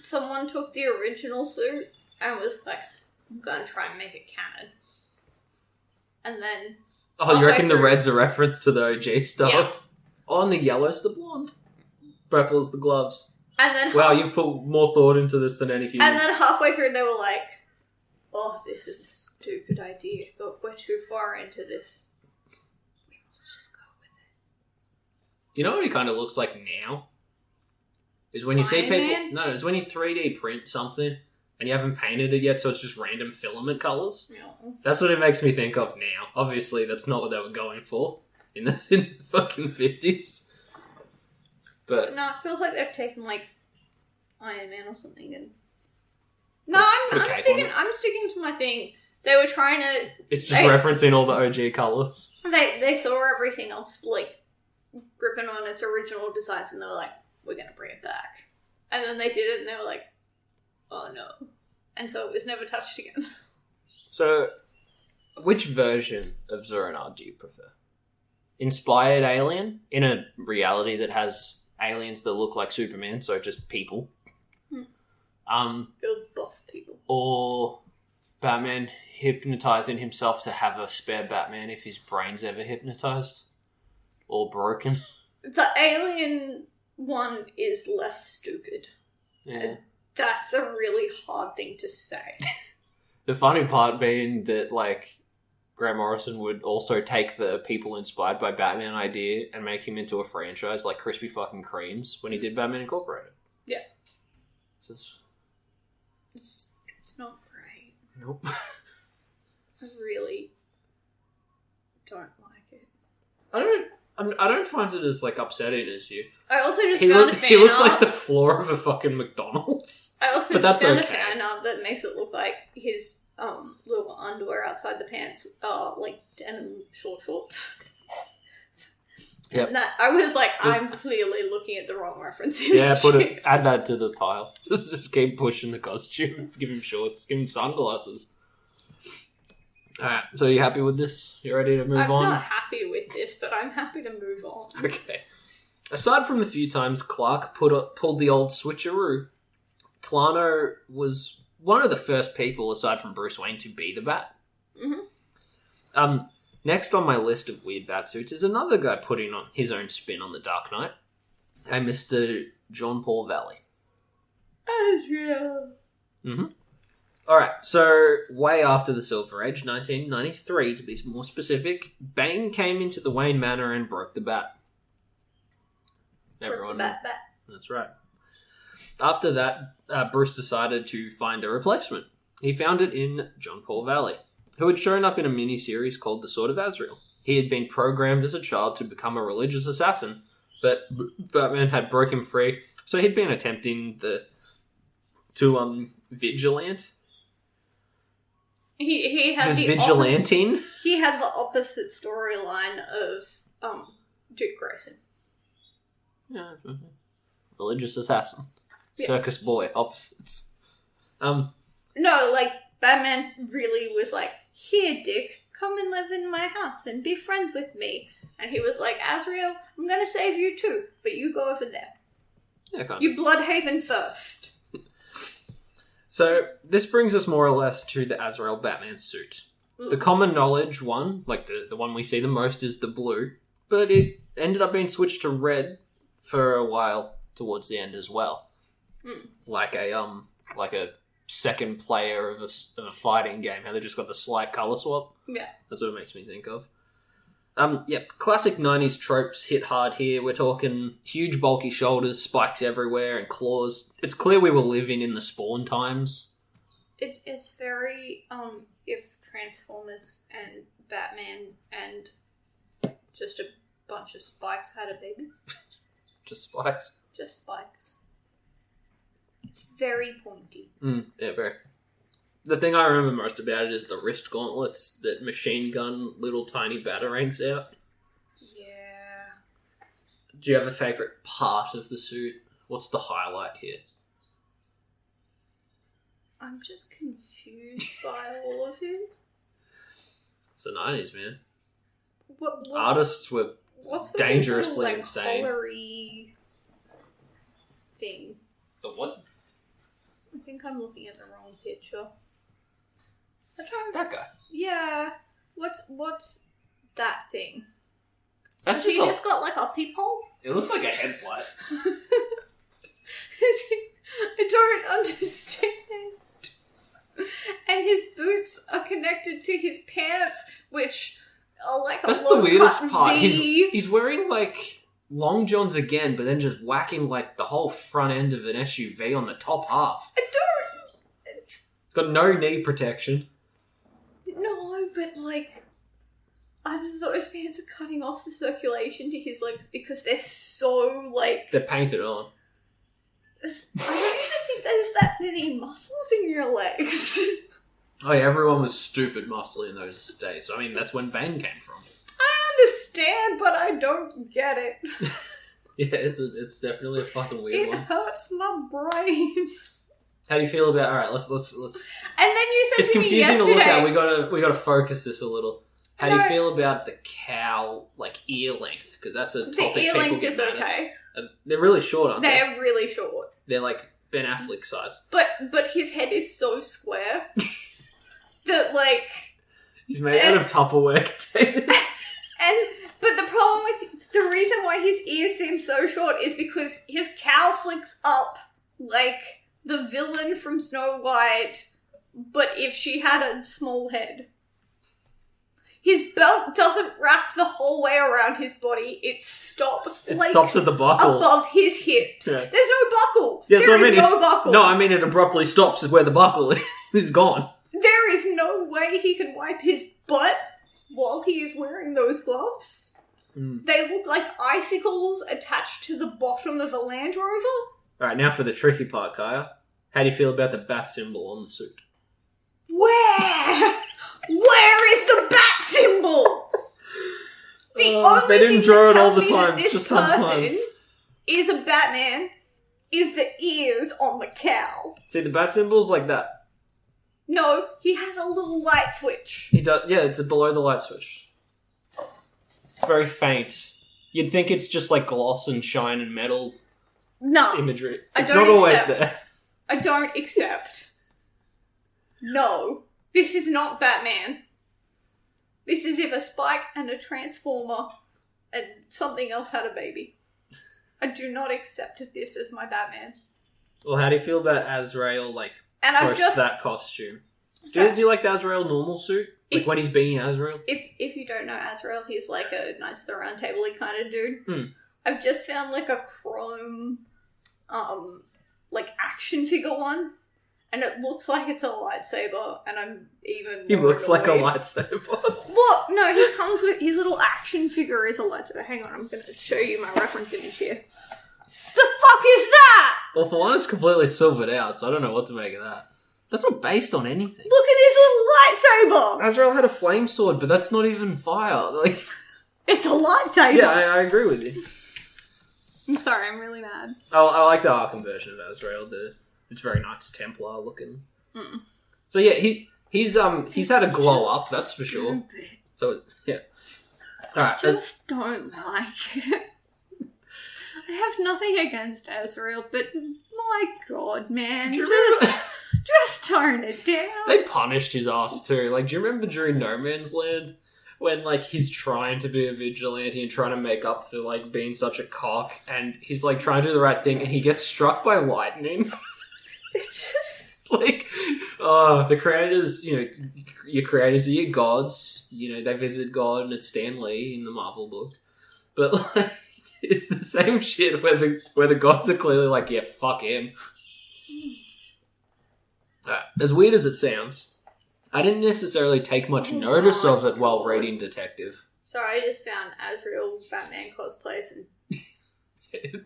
B: someone took the original suit and was like, I'm gonna try and make it canon. And then...
A: Oh, you reckon the red's a reference to the OG stuff?
B: Yeah.
A: Oh, and the yellow's the blonde. Purple's the gloves.
B: And then
A: wow, you've put more thought into this than any human.
B: And then halfway through they were like, oh, this is a stupid idea, but we're too far into this. We must just go with it.
A: You know what he kind of looks like now? Is when you see
B: Iron
A: people...
B: Man?
A: No, it's when you 3D print something and you haven't painted it yet, so it's just random filament colours.
B: No.
A: That's what it makes me think of now. Obviously, that's not what they were going for in the fucking 50s. But
B: no, I feel like they've taken Iron Man or something and... No, I'm sticking to my thing. They were trying to...
A: It's just referencing all the OG colours.
B: They saw everything else, gripping on its original designs, and they were like, we're going to bring it back. And then they did it, and they were like, oh no. And so it was never touched again.
A: So, which version of Zur-En-Arr do you prefer? Inspired alien? In a reality that has aliens that look like Superman, so just people?
B: Build buff people.
A: Or Batman hypnotizing himself to have a spare Batman if his brain's ever hypnotized? Or broken?
B: The alien one is less stupid.
A: Yeah.
B: That's a really hard thing to say.
A: The funny part being that, Grant Morrison would also take the people inspired by Batman idea and make him into a franchise like Krispy fucking Kremes when he did Batman Incorporated.
B: Yeah.
A: It's
B: not great.
A: Nope.
B: I really don't like it.
A: I don't find it as upsetting as you.
B: I also just found a fan
A: He looks
B: art.
A: like the floor of a fucking McDonald's.
B: I also
A: but
B: just
A: that's
B: found
A: okay.
B: a fan art that makes it look like his little underwear outside the pants are denim shorts.
A: Yep.
B: And that I was like, I'm clearly looking at the wrong reference image.
A: Yeah, add that to the pile. Just keep pushing the costume. Give him shorts. Give him sunglasses. Alright, so you happy with this? You ready to move on?
B: I'm not happy with this, but I'm happy to move on.
A: Okay. Aside from the few times Clark pulled the old switcheroo, Tlano was one of the first people, aside from Bruce Wayne, to be the Bat.
B: Mm-hmm.
A: Next on my list of weird Batsuits is another guy putting on his own spin on the Dark Knight, a Mr. John Paul Valley.
B: Yeah.
A: Mm-hmm. Alright, so way after the Silver Age, 1993 to be more specific, Bane came into the Wayne Manor and broke the Bat. Everyone,
B: Bat.
A: That's right. After that, Bruce decided to find a replacement. He found it in John Paul Valley, who had shown up in a mini-series called The Sword of Azrael. He had been programmed as a child to become a religious assassin, but Batman had broke him free, so he'd been attempting to vigilante.
B: He had
A: He was
B: the
A: vigilanting.
B: He had the opposite storyline of Dick Grayson.
A: Yeah, religious assassin,
B: Yeah.
A: circus boy, opposites.
B: No, Batman really was like, here, Dick, come and live in my house and be friends with me. And he was like, Azrael, I'm gonna save you too, but you go over there.
A: Yeah, kind of.
B: You Bloodhaven first.
A: So, this brings us more or less to the Azrael Batman suit.
B: Ooh.
A: The common knowledge one, like the one we see the most, is the blue, but it ended up being switched to red for a while towards the end as well. Like a second player of a fighting game, how they just got the slight colour swap.
B: Yeah.
A: That's what it makes me think of. Classic 90s tropes hit hard here. We're talking huge bulky shoulders, spikes everywhere, and claws. It's clear we were living in the Spawn times.
B: It's very, if Transformers and Batman and just a bunch of spikes had a baby.
A: Just spikes?
B: Just spikes. It's very pointy.
A: Yeah, very. The thing I remember most about it is the wrist gauntlets that machine gun little tiny batarangs out.
B: Yeah.
A: Do you have a favourite part of the suit? What's the highlight here?
B: I'm just confused by all of it.
A: It's the 90s, man.
B: What
A: Artists were
B: what's the
A: dangerously
B: little,
A: insane.
B: Colory thing?
A: The what?
B: I think I'm looking at the wrong picture.
A: That guy.
B: Yeah. What's that thing?
A: That's
B: Has he just got like a peephole?
A: It looks like a headlight.
B: I don't understand. And his boots are connected to his pants, which are like a
A: That's
B: low
A: the weirdest
B: cut
A: part.
B: V.
A: He's wearing like long johns again, but then just whacking like the whole front end of an SUV on the top half.
B: I don't.
A: It's got no knee protection.
B: No, but like, either those pants are cutting off the circulation to his legs because they're so like.
A: They're painted on.
B: I don't even think there's that many muscles in your legs.
A: Oh yeah, everyone was stupid muscly in those days. I mean, that's when Bane came from.
B: I understand, but I don't get it.
A: Yeah, it's definitely a fucking weird
B: It
A: one.
B: hurts my brains.
A: How do you feel about? All right, let's.
B: And then you said
A: It's
B: to me
A: confusing
B: yesterday.
A: to look at. We gotta focus this a little. How do you
B: No.
A: feel about the cowl, like ear length? Because that's a topic
B: The ear
A: people
B: length
A: get
B: is
A: mad at.
B: okay.
A: They're really short, aren't they?
B: They're really short.
A: They're like Ben Affleck size.
B: But his head is so square that like
A: He's made out of Tupperware containers.
B: but the problem with the reason why his ears seem so short is because his cowl flicks up like the villain from Snow White, but if she had a small head. His belt doesn't wrap the whole way around his body. It stops
A: It
B: like
A: stops at the buckle.
B: above his hips.
A: Yeah.
B: There's no buckle.
A: Yeah, that's
B: There
A: what I
B: is
A: mean.
B: no buckle.
A: No, I mean it abruptly stops where the buckle is gone.
B: There is no way he can wipe his butt while he is wearing those gloves. They look like icicles attached to the bottom of a Land Rover.
A: Alright, now for the tricky part, Kaya. How do you feel about the bat symbol on the suit?
B: Where? Where is the bat symbol? The only
A: they didn't
B: thing
A: draw
B: that
A: it all
B: tells
A: the
B: me
A: time,
B: that this
A: just
B: person
A: sometimes.
B: is a Batman is the ears on the cowl.
A: See, the bat symbol's like that.
B: No, he has a little light switch.
A: He does. Yeah, it's below the light switch. It's very faint. You'd think it's just like gloss and shine and metal
B: No.
A: imagery.
B: I
A: It's
B: don't
A: not always
B: accept.
A: there.
B: I don't accept. No. This is not Batman. This is if a Spike and a Transformer and something else had a baby. I do not accept this as my Batman.
A: Well, how do you feel about Azrael, like,
B: And I've
A: post
B: just...
A: that costume?
B: So,
A: Do you like the Azrael normal suit? Like
B: If-
A: when he's being Azrael?
B: if you don't know Azrael, he's like a Knights of the Round Table-y kind of dude.
A: Hmm.
B: I've just found like a chrome, like action figure one. And it looks like it's a lightsaber, and I'm even
A: He
B: more
A: looks like a
B: annoyed.
A: lightsaber.
B: Look, no, he comes with his little action figure is a lightsaber. Hang on, I'm going to show you my reference image here. The fuck is that?
A: Well, for one, it's completely silvered out, so I don't know what to make of that. That's not based on anything.
B: Look at his little lightsaber.
A: Azrael had a flame sword, but that's not even fire. Like,
B: It's a lightsaber.
A: yeah, I agree with you.
B: I'm sorry, I'm really mad.
A: I like the Arkham version of Azrael. It's very Knights Templar looking. So yeah, he's had a glow up, that's for sure. So yeah. Alright.
B: Just don't like it. I have nothing against Azrael, but my god, man. Just tone it down.
A: They punished his ass too. Like, do you remember during No Man's Land when like he's trying to be a vigilante and trying to make up for like being such a cock, and he's like trying to do the right thing, and he gets struck by lightning?
B: It's just
A: like, the creators, your creators are your gods. They visit God, and it's Stan Lee in the Marvel book, but like it's the same shit where the gods are clearly like, yeah, fuck him. As weird as it sounds, I didn't necessarily take much notice of it while reading Detective.
B: Sorry, I just found Azrael Batman cosplays and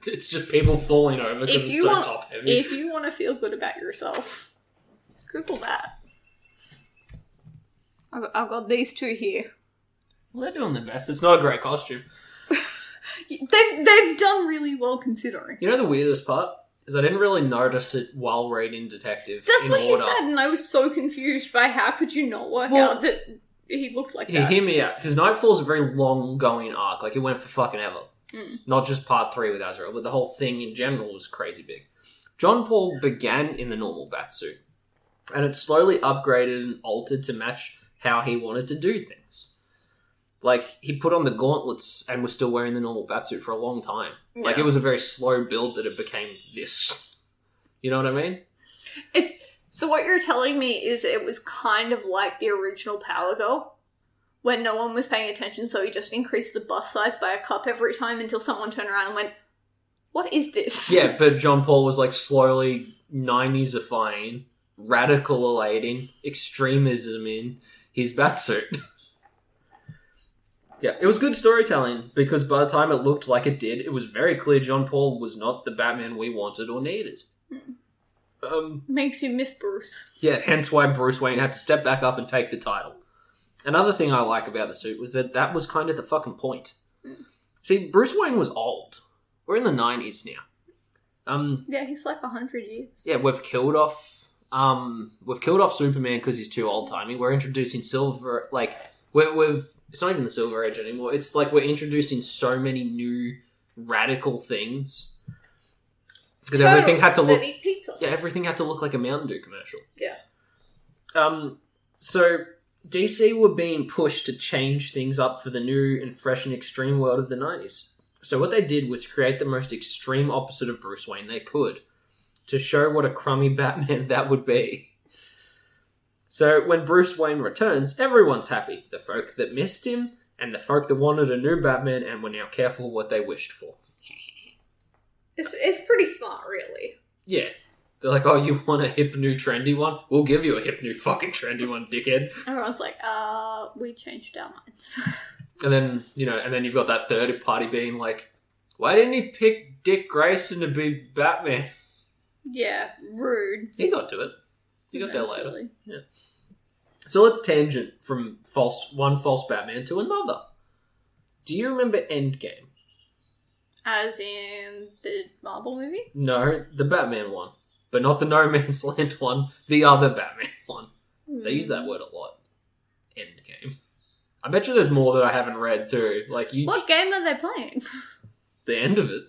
A: it's just people falling over because it's so top heavy.
B: If you want to feel good about yourself, Google that. I've got these two here.
A: Well, they're doing their best. It's not a great costume.
B: They've done really well considering.
A: You know the weirdest part? Is I didn't really notice it while reading Detective.
B: That's what you said, and I was so confused by how could you not work out that he looked like that.
A: Hear me out, because Nightfall's a very long-going arc. Like, it went for fucking ever. Not just part 3 with Azrael, but the whole thing in general was crazy big. John Paul began in the normal Batsuit, and it slowly upgraded and altered to match how he wanted to do things. Like, he put on the gauntlets and was still wearing the normal Batsuit for a long time. Yeah. Like, it was a very slow build that it became this. You know what I mean?
B: So what you're telling me is it was kind of like the original Power Girl, when no one was paying attention, so he just increased the bust size by a cup every time until someone turned around and went, what is this?
A: Yeah, but John Paul was, like, slowly 90s-ifying, radical-elating, extremism in his Batsuit. Yeah, it was good storytelling, because by the time it looked like it did, it was very clear John Paul was not the Batman we wanted or needed.
B: Makes you miss Bruce.
A: Yeah, hence why Bruce Wayne had to step back up and take the title. Another thing I like about the suit was that was kind of the fucking point. See, Bruce Wayne was old. We're in the 90s now.
B: Yeah, he's like 100 years.
A: Yeah, we've killed off Superman because he's too old-timey. We're introducing Silver, like, it's not even the Silver Age anymore. It's like we're introducing so many new radical things. Because everything had to look... Yeah, everything had to look like a Mountain Dew commercial.
B: Yeah.
A: So, DC were being pushed to change things up for the new and fresh and extreme world of the 90s. So what they did was create the most extreme opposite of Bruce Wayne they could, to show what a crummy Batman that would be. So when Bruce Wayne returns, everyone's happy. The folk that missed him, and the folk that wanted a new Batman and were now careful what they wished for.
B: It's pretty smart, really.
A: Yeah. They're like, oh, you want a hip new trendy one? We'll give you a hip new fucking trendy one, dickhead.
B: Everyone's like, we changed our minds.
A: And then, you've got that third party being like, why didn't he pick Dick Grayson to be Batman?
B: Yeah, rude.
A: He got to it. He got there later. Yeah. So let's tangent from one false Batman to another. Do you remember Endgame?
B: As in the Marvel movie?
A: No, the Batman one. But not the No Man's Land one. The other Batman one. They use that word a lot. Endgame. I bet you there's more that I haven't read too.
B: What game are they playing?
A: The end of it.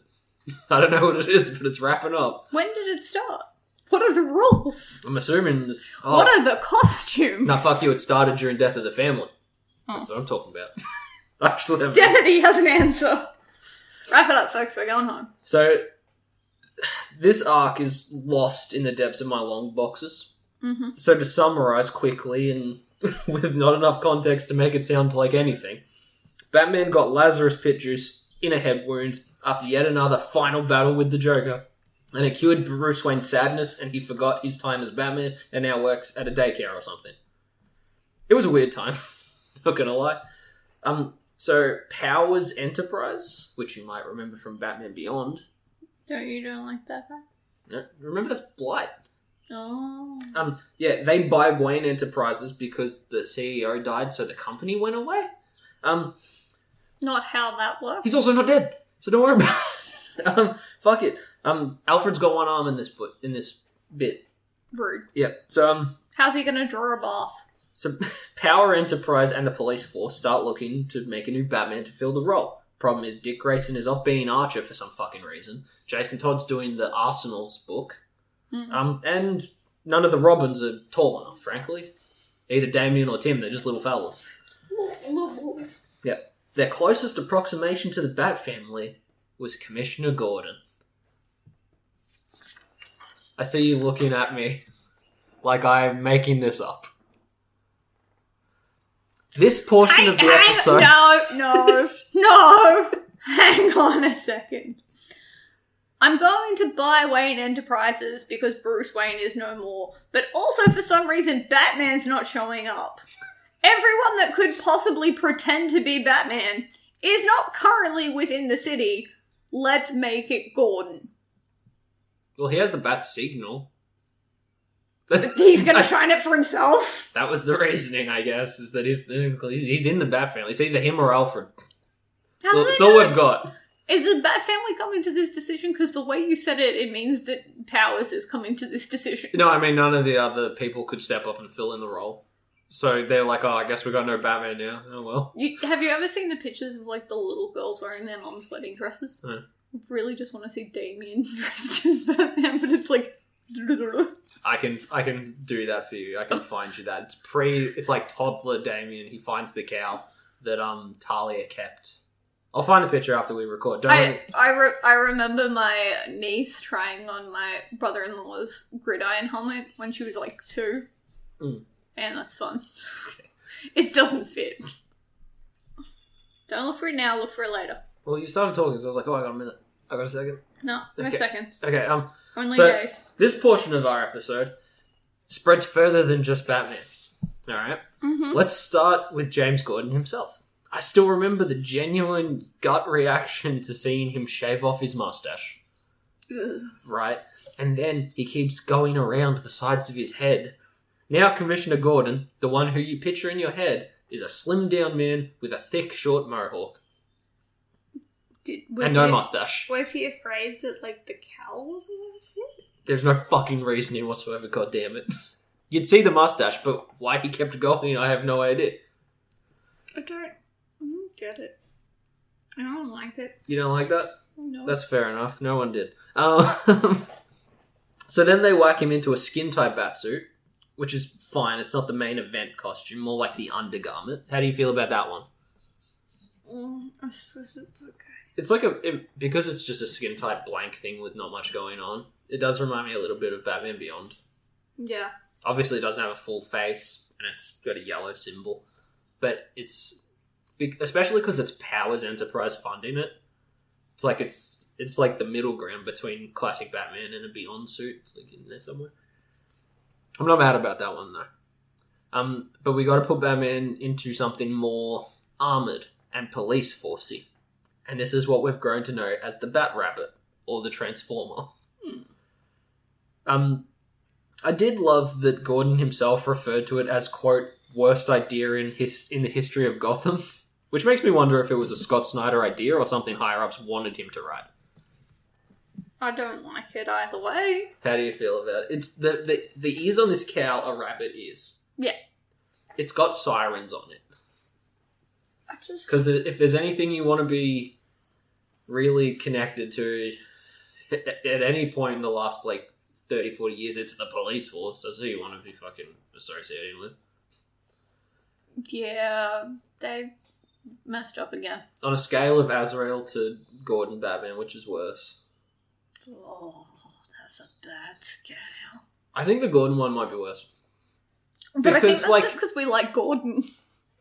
A: I don't know what it is, but it's wrapping up.
B: When did it start? What are the rules?
A: I'm assuming this...
B: Oh. What are the costumes?
A: Nah, fuck you. It started during Death of the Family. That's what I'm talking about. Actually,
B: Deputy has an answer. Wrap it up, folks. We're going home.
A: So, this arc is lost in the depths of my long boxes.
B: Mm-hmm.
A: So to summarise quickly and with not enough context to make it sound like anything, Batman got Lazarus pit juice in a head wound after yet another final battle with the Joker, and it cured Bruce Wayne's sadness and he forgot his time as Batman and now works at a daycare or something. It was a weird time, not gonna lie. So Powers Enterprise, which you might remember from Batman Beyond.
B: Don't like that guy?
A: No, remember that's Blight.
B: Oh.
A: Yeah, they buy Wayne Enterprises because the CEO died, so the company went away.
B: Not how that works.
A: He's also not dead, so don't worry about it. Fuck it. Alfred's got one arm in this bit.
B: Rude.
A: Yeah. So
B: How's he gonna draw a bath?
A: So, Power Enterprise and the police force start looking to make a new Batman to fill the role. Problem is, Dick Grayson is off being Archer for some fucking reason. Jason Todd's doing the Arsenal's book. And none of the Robins are tall enough, frankly. Either Damien or Tim, they're just little fellas.
B: Little boys.
A: Yep. Their closest approximation to the Bat family was Commissioner Gordon. I see you looking at me like I'm making this up. This portion of the episode...
B: No! Hang on a second. I'm going to buy Wayne Enterprises because Bruce Wayne is no more, but also for some reason Batman's not showing up. Everyone that could possibly pretend to be Batman is not currently within the city. Let's make it Gordon.
A: Well, he has the Bat signal.
B: He's going to shine it for himself?
A: That was the reasoning, I guess, is that he's in the Bat family. It's either him or Alfred. It's all we've got.
B: Is the Bat family coming to this decision? Because the way you said it, it means that Powers is coming to this decision.
A: No, I mean, none of the other people could step up and fill in the role. So they're like, oh, I guess we got no Batman now. Oh, well.
B: Have you ever seen the pictures of, like, the little girls wearing their mom's wedding dresses?
A: Yeah.
B: I really just want to see Damien dressed as Batman, but it's like...
A: I can do that for you. I can find you that. It's like toddler Damien. He finds the cow that Talia kept. I'll find the picture after we record.
B: I remember my niece trying on my brother-in-law's gridiron helmet when she was like 2. And that's fun. Okay. It doesn't fit. Don't look for it now, look for it later.
A: Well, you started talking, so I was like, oh, I got a minute. I got a second.
B: No seconds.
A: Okay,
B: Only
A: so
B: days.
A: This portion of our episode spreads further than just Batman. Alright?
B: Mm-hmm.
A: Let's start with James Gordon himself. I still remember the genuine gut reaction to seeing him shave off his mustache.
B: Ugh.
A: Right? And then he keeps going around the sides of his head. Now Commissioner Gordon, the one who you picture in your head, is a slimmed-down man with a thick, short mohawk. And no mustache.
B: Was he afraid that, like, the cowl wasn't going to fit?
A: There's no fucking reasoning whatsoever, goddammit. You'd see the mustache, but why he kept going, I have no idea.
B: I don't get it. I don't like it.
A: You don't like that?
B: No.
A: That's fair enough. No one did. So then they whack him into a skin-tight batsuit, which is fine. It's not the main event costume, more like the undergarment. How do you feel about that one?
B: I suppose it's okay.
A: It's like because it's just a skin-tight blank thing with not much going on. It does remind me a little bit of Batman Beyond.
B: Yeah. Obviously,
A: it doesn't have a full face, and it's got a yellow symbol. But it's... Especially because it's Powers Enterprise funding it. It's like the middle ground between classic Batman and a Beyond suit. It's like in there somewhere. I'm not mad about that one, though. But we got to put Batman into something more armoured and police forcey. And this is what we've grown to know as the Bat Rabbit, or the Transformer. I did love that Gordon himself referred to it as, quote, worst idea in the history of Gotham, which makes me wonder if it was a Scott Snyder idea or something higher-ups wanted him to write.
B: I don't like it either way.
A: How do you feel about it? It's the ears on this cow are rabbit ears.
B: Yeah.
A: It's got sirens on it. Because if there's anything you want to be really connected to at any point in the last, 30, 40 years, it's the police force. That's who you want to be fucking associating with.
B: Yeah, they messed up again.
A: On a scale of Azrael to Gordon Batman, which is worse?
B: Oh, that's a bad scale.
A: I think the Gordon one might be worse.
B: But I think that's just because we like Gordon.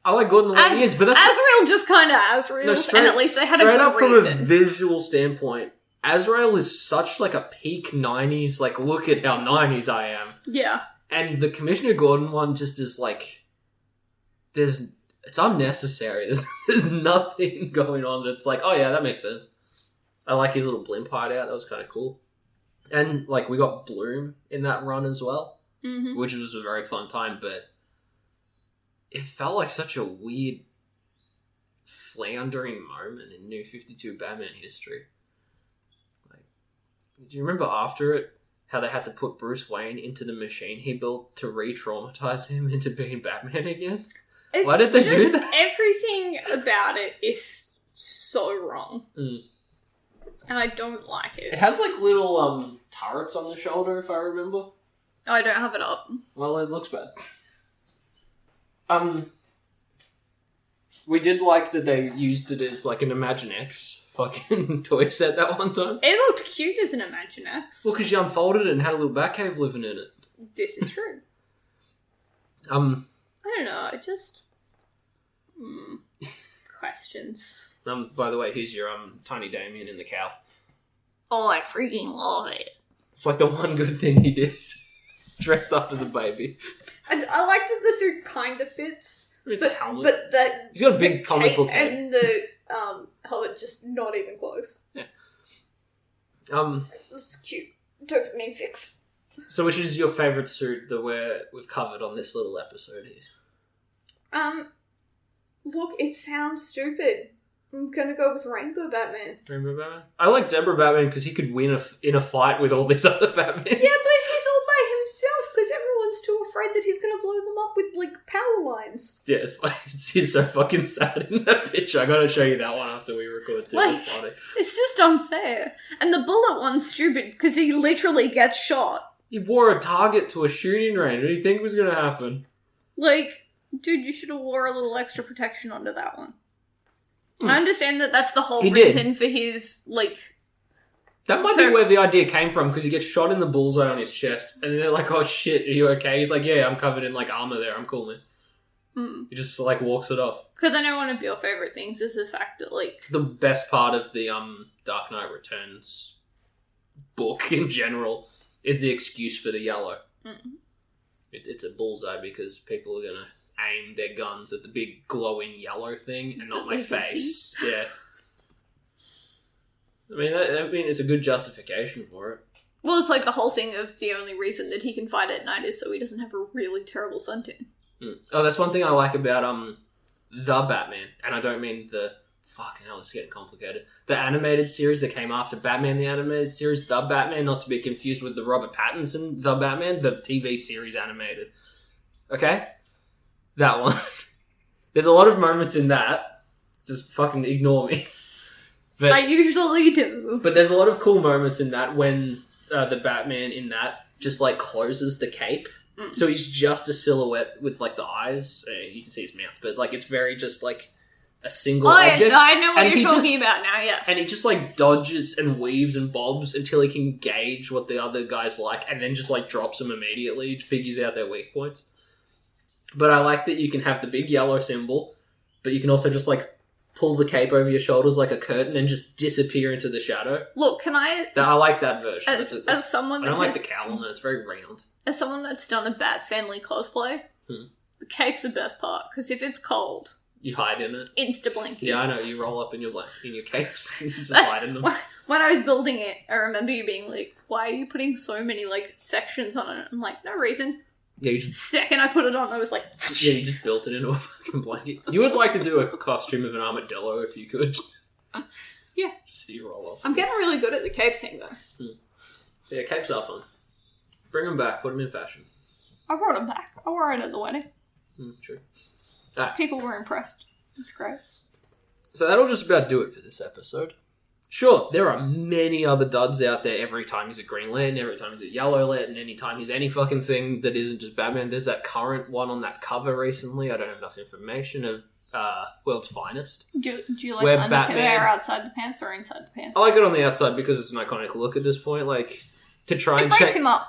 A: I like Gordon the way he is, but that's...
B: Azrael just kind of Azrael, and at least they had a good reason.
A: Straight up from a visual standpoint, Azrael is such a peak 90s, look at how 90s I am.
B: Yeah.
A: And the Commissioner Gordon one just is it's unnecessary. There's nothing going on that's oh yeah, that makes sense. I like his little blimp hideout, that was kind of cool. And, we got Bloom in that run as well, which was a very fun time, but it felt like such a weird, floundering moment in New 52 Batman history. Do you remember after it, how they had to put Bruce Wayne into the machine he built to re-traumatize him into being Batman again? Why did they do that?
B: Everything about it is so wrong.
A: Mm.
B: And I don't like it.
A: It has like little turrets on the shoulder, if I remember.
B: Oh, I don't have it up.
A: Well, it looks bad. We did like that they used it as like an Imaginext fucking toy set that one time.
B: It looked cute as an Imaginext.
A: Well, because you unfolded it and had a little Batcave living in it.
B: This is true. I don't know, it just... questions.
A: By the way, here's your Tiny Damien in the cow.
B: Oh, I freaking love it.
A: It's like the one good thing he did. Dressed up as a baby.
B: And I like that the suit kind of fits.
A: It's a helmet.
B: But the
A: He's got a big comic book head.
B: and the helmet just not even close.
A: Yeah.
B: This is cute. Dopamine fix.
A: So which is your favourite suit that we've covered on this little episode here?
B: Look, it sounds stupid. I'm gonna go with Rainbow Batman.
A: Rainbow Batman? I like Zebra Batman because he could win in a fight with all these other Batmans.
B: Yeah, but he's all by himself because everyone's too afraid that he's gonna blow them up with, like, power lines.
A: Yeah, it's funny. He's so fucking sad in that picture. I gotta show you that one after we record too.
B: Like,
A: it's funny.
B: It's just unfair. And the bullet one's stupid because he literally gets shot.
A: He wore a target to a shooting range. What do you think was gonna happen?
B: Like, dude, you should have wore a little extra protection onto that one. I understand that that's the whole reason for his, like...
A: That might be where the idea came from, because he gets shot in the bullseye on his chest, and they're like, oh shit, are you okay? He's like, yeah, I'm covered in, like, armor there, I'm cool, man. He just, like, walks it off.
B: Because I know one of your favourite things is the fact that, like...
A: It's the best part of the Dark Knight Returns book in general, is the excuse for the yellow. It's a bullseye because people are gonna aim their guns at the big glowing yellow thing and not my face. Yeah. I mean, it's a good justification for it.
B: Well, it's like the whole thing of the only reason that he can fight at night is so he doesn't have a really terrible suntan.
A: Oh, that's one thing I like about the Batman, and I don't mean the... Fucking hell, it's getting complicated. The animated series that came after Batman, the animated series, The Batman, not to be confused with the Robert Pattinson, The Batman, the TV series animated. Okay? That one. There's a lot of moments in that. Just fucking ignore me. But,
B: I usually do.
A: But there's a lot of cool moments in that when the Batman in that just, like, closes the cape. So he's just a silhouette with, like, the eyes. You can see his mouth. But, like, it's very just, like, a single object.
B: I know what you're talking about now, yes.
A: And he just, like, dodges and weaves and bobs until he can gauge what the other guy's like, and then just, like, drops them immediately, figures out their weak points. But I like that you can have the big yellow symbol, but you can also just, like, pull the cape over your shoulders like a curtain and just disappear into the shadow.
B: Look, can I...
A: I like that version.
B: As someone
A: I don't like the cowl on it, it's very round.
B: As someone that's done a Bat Family cosplay, the cape's the best part, because if it's cold...
A: You hide in it.
B: Insta-blanket.
A: Yeah, I know. You roll up in your capes and just hide in them.
B: When I was building it, I remember you being like, why are you putting so many, like, sections on it? I'm like, no reason.
A: Yeah, you just...
B: Second I put it on, I was like...
A: Yeah, you just built it into a fucking blanket. You would like to do a costume of an armadillo if you could.
B: Yeah.
A: Just so you roll off.
B: I'm getting really good at the cape thing, though.
A: Yeah, capes are fun. Bring them back. Put them in fashion.
B: I brought them back. I wore it at the wedding.
A: True.
B: People were impressed. It's great.
A: So that'll just about do it for this episode. Sure, there are many other duds out there every time he's a Green Lantern, every time he's a Yellow Lantern, anytime he's any fucking thing that isn't just Batman. There's that current one on that cover recently. I don't have enough information of World's Finest.
B: Do you like the underwear outside the pants or inside the pants?
A: I like it on the outside because it's an iconic look at this point. Like, to try and
B: breaks him up.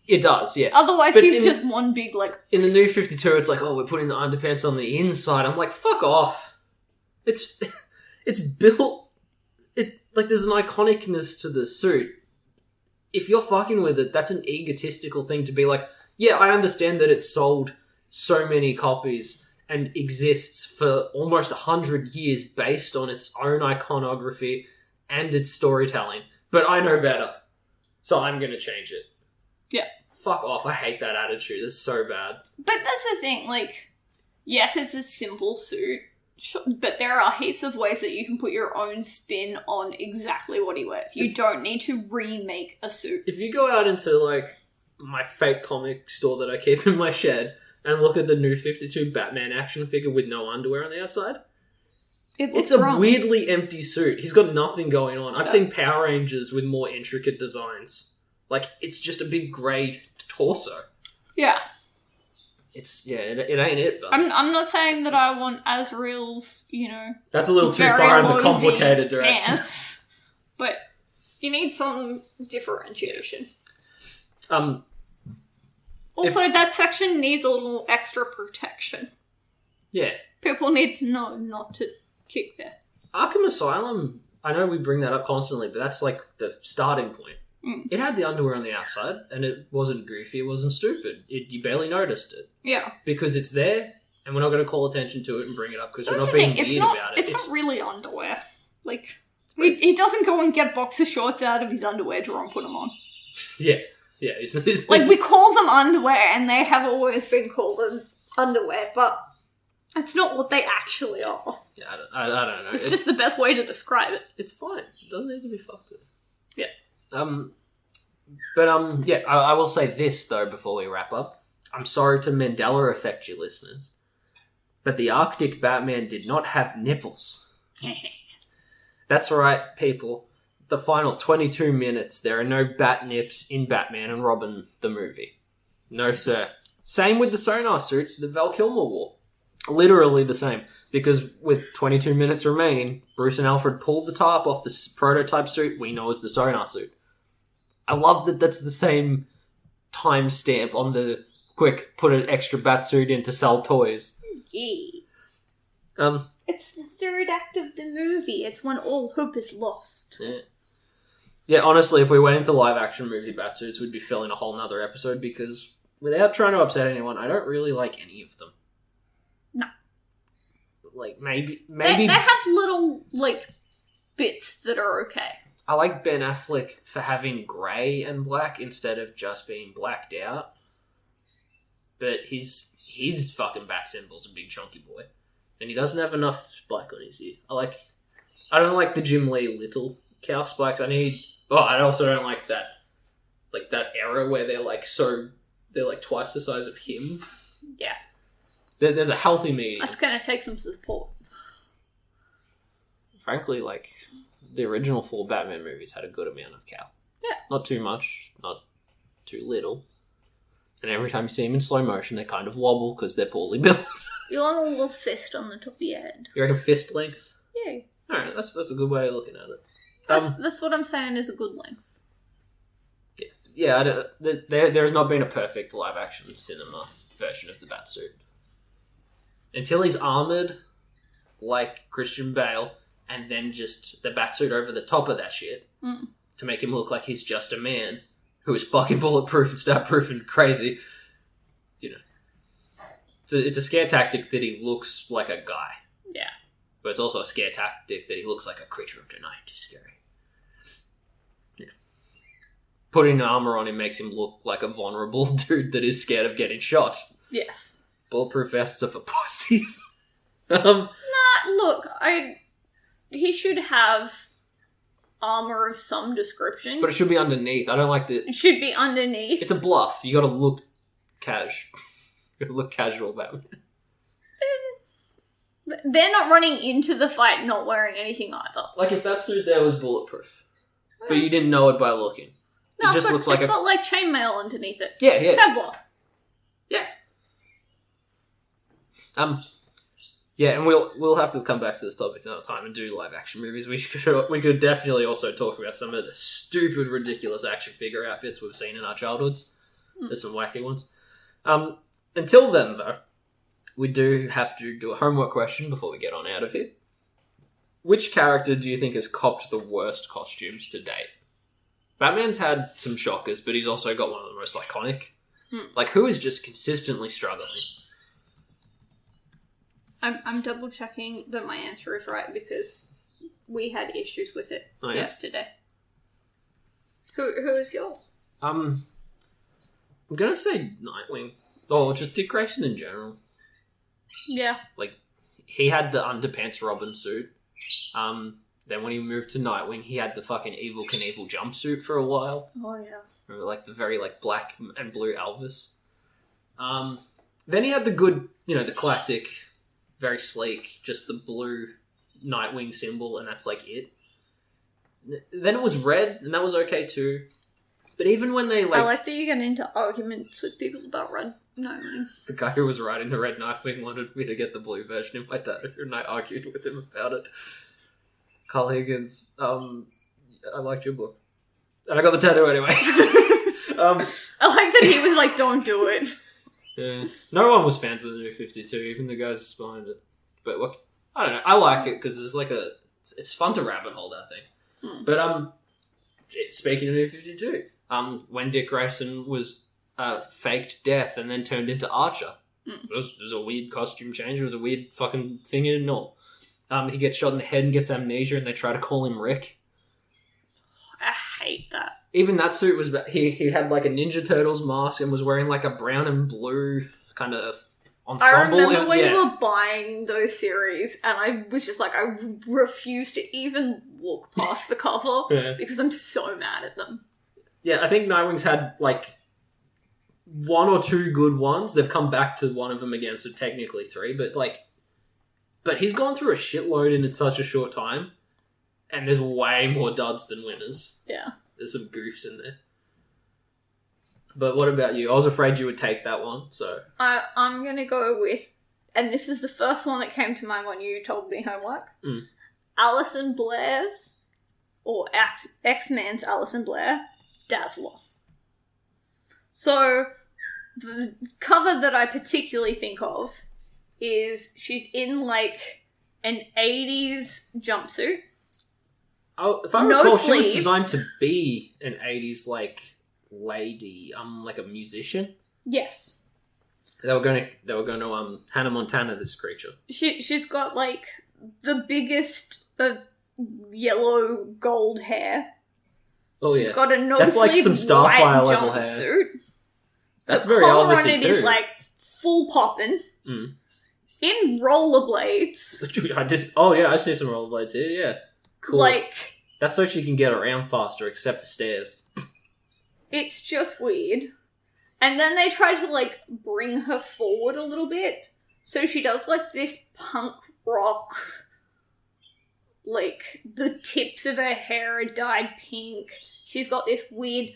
A: It does, yeah.
B: Otherwise, he's just one big, like...
A: In the New 52, it's like, oh, we're putting the underpants on the inside. I'm like, fuck off. It's built... Like, there's an iconicness to the suit. If you're fucking with it, that's an egotistical thing to be like, yeah, I understand that it's sold so many copies and exists for almost 100 years based on its own iconography and its storytelling. But I know better. So I'm going to change it.
B: Yeah.
A: Fuck off. I hate that attitude. It's so bad.
B: But that's the thing, like, yes, it's a simple suit, Sure, but there are heaps of ways that you can put your own spin on exactly what he wears. You don't need to remake a suit.
A: If you go out into, like, my fake comic store that I keep in my shed and look at the new 52 Batman action figure with no underwear on the outside, it's a weirdly empty suit. He's got nothing going on. I've seen Power Rangers with more intricate designs. Like, it's just a big grey torso.
B: Yeah.
A: It ain't it, but...
B: I'm not saying that I want Azrael's,
A: that's a little too far in the complicated direction.
B: Pants, but you need some differentiation.
A: Also,
B: that section needs a little extra protection.
A: Yeah.
B: People need to know not to kick there.
A: Arkham Asylum, I know we bring that up constantly, but that's like the starting point. It had the underwear on the outside, and it wasn't goofy, it wasn't stupid. You barely noticed it.
B: Yeah.
A: Because it's there, and we're not going to call attention to it and bring it up because we're not being weird about it.
B: It's not really underwear. Like, he doesn't go and get boxer shorts out of his underwear drawer and put them on.
A: Yeah. Yeah. It's
B: like, we call them underwear, and they have always been called underwear, but that's not what they actually are.
A: Yeah, I don't know.
B: It's just the best way to describe it.
A: It's fine. It doesn't need to be fucked with.
B: Yeah.
A: I will say this, though, before we wrap up. I'm sorry to Mandela affect you listeners, but the Arctic Batman did not have nipples. That's right, people. The final 22 minutes, there are no bat nips in Batman and Robin the movie. No, sir. Same with the sonar suit that Val Kilmer wore. Literally the same. Because with 22 minutes remaining, Bruce and Alfred pulled the tarp off the prototype suit we know as the sonar suit. I love that that's the same timestamp on the quick, put an extra bat suit in to sell toys.
B: Yeah. It's the third act of the movie. It's when all hope is lost.
A: Yeah. Yeah, honestly, if we went into live action movie bat suits, we'd be filling a whole nother episode because, without trying to upset anyone, I don't really like any of them.
B: No.
A: Like, maybe...
B: They have little, bits that are okay.
A: I like Ben Affleck for having grey and black instead of just being blacked out. But his fucking bat symbol's a big chunky boy. And he doesn't have enough black on his ear. I don't like the Jim Lee little cow spikes. I also don't like that era where they're twice the size of him.
B: Yeah.
A: There's a healthy medium.
B: That's gonna take some support.
A: Frankly, the original 4 Batman movies had a good amount of cow.
B: Yeah.
A: Not too much, not too little. And every time you see them in slow motion, they kind of wobble because they're poorly built.
B: You want a little fist on the top of your head.
A: You reckon fist length?
B: Yeah.
A: Alright, that's a good way of looking at it.
B: That's what I'm saying is a good length.
A: Yeah. There has not been a perfect live-action cinema version of the Batsuit. Until he's armoured like Christian Bale, and then just the Batsuit over the top of that shit to make him look like he's just a man who is fucking bulletproof and stab-proof and crazy. It's a scare tactic that he looks like a guy.
B: Yeah.
A: But it's also a scare tactic that he looks like a creature of the night. Too scary. Yeah. Putting armor on him makes him look like a vulnerable dude that is scared of getting shot.
B: Yes.
A: Bulletproof vests are for pussies.
B: Look, he should have armor of some description.
A: But it should be underneath. I don't like the...
B: It should be underneath.
A: It's a bluff. You gotta look you gotta look casual about it.
B: They're not running into the fight not wearing anything either.
A: Like if that suit there was bulletproof, but you didn't know it by looking.
B: No,
A: it just looks like
B: it's got chainmail underneath it.
A: Yeah.
B: Kevlar.
A: Yeah. Yeah, and we'll have to come back to this topic another time and do live action movies. We could definitely also talk about some of the stupid, ridiculous action figure outfits we've seen in our childhoods. There's some wacky ones. Until then, though, we do have to do a homework question before we get on out of here. Which character do you think has copped the worst costumes to date? Batman's had some shockers, but he's also got one of the most iconic. Who is just consistently struggling?
B: I'm double checking that my answer is right because we had issues with it yesterday. Who is yours?
A: I'm gonna say Nightwing. Or just Dick Grayson in general.
B: Yeah.
A: he had the underpants Robin suit. Then when he moved to Nightwing, he had the fucking Evel Knievel jumpsuit for a while.
B: Oh, yeah.
A: Remember, like, the very, like, black and blue Elvis. Then he had the good, the classic, very sleek, just the blue Nightwing symbol, and that's, like, it. Then it was red, and that was okay, too. But even when they, like...
B: I like that you get into arguments with people about red Nightwing.
A: The guy who was writing the red Nightwing wanted me to get the blue version in my tattoo, and I argued with him about it. Carl Higgins, I liked your book. And I got the tattoo anyway.
B: I like that he was like, don't do it.
A: Yeah. No one was fans of the New 52, even the guys behind it. But look, I don't know. I like it because it's like it's fun to rabbit hole that thing. But speaking of New 52, when Dick Grayson was faked death and then turned into Archer, it was a weird costume change. It was a weird fucking thing in and all. He gets shot in the head and gets amnesia, and they try to call him Rick.
B: I hate that.
A: Even that suit was... He had like a Ninja Turtles mask and was wearing like a brown and blue kind of ensemble.
B: I remember when you were buying those series, and I was just like, I refuse to even look past the cover because I'm so mad at them.
A: Yeah, I think Nightwing's had like one or two good ones. They've come back to one of them again, so technically three, but he's gone through a shitload in such a short time, and there's way more duds than winners.
B: Yeah.
A: There's some goofs in there. But what about you? I was afraid you would take that one, so...
B: I'm going to go with, and this is the first one that came to mind when you told me homework, Alison Blair's, or X-Men's Alison Blair, Dazzler. So, the cover that I particularly think of is she's in, like, an 80s jumpsuit.
A: Oh, if I recall, she was designed to be an 80s, like, lady, like a musician.
B: Yes.
A: They were going to Hannah Montana this creature.
B: She's got, like, the biggest of yellow gold hair.
A: Oh,
B: She's got a no
A: that's like some Starfire level hair. That's very Elvis too. The collar on it is, like, full poppin'.
B: In rollerblades.
A: I see some rollerblades here, yeah. Cool.
B: Like...
A: That's so she can get around faster, except for stairs.
B: It's just weird. And then they try to, like, bring her forward a little bit. So she does, like, this punk rock... Like, the tips of her hair are dyed pink. She's got this weird...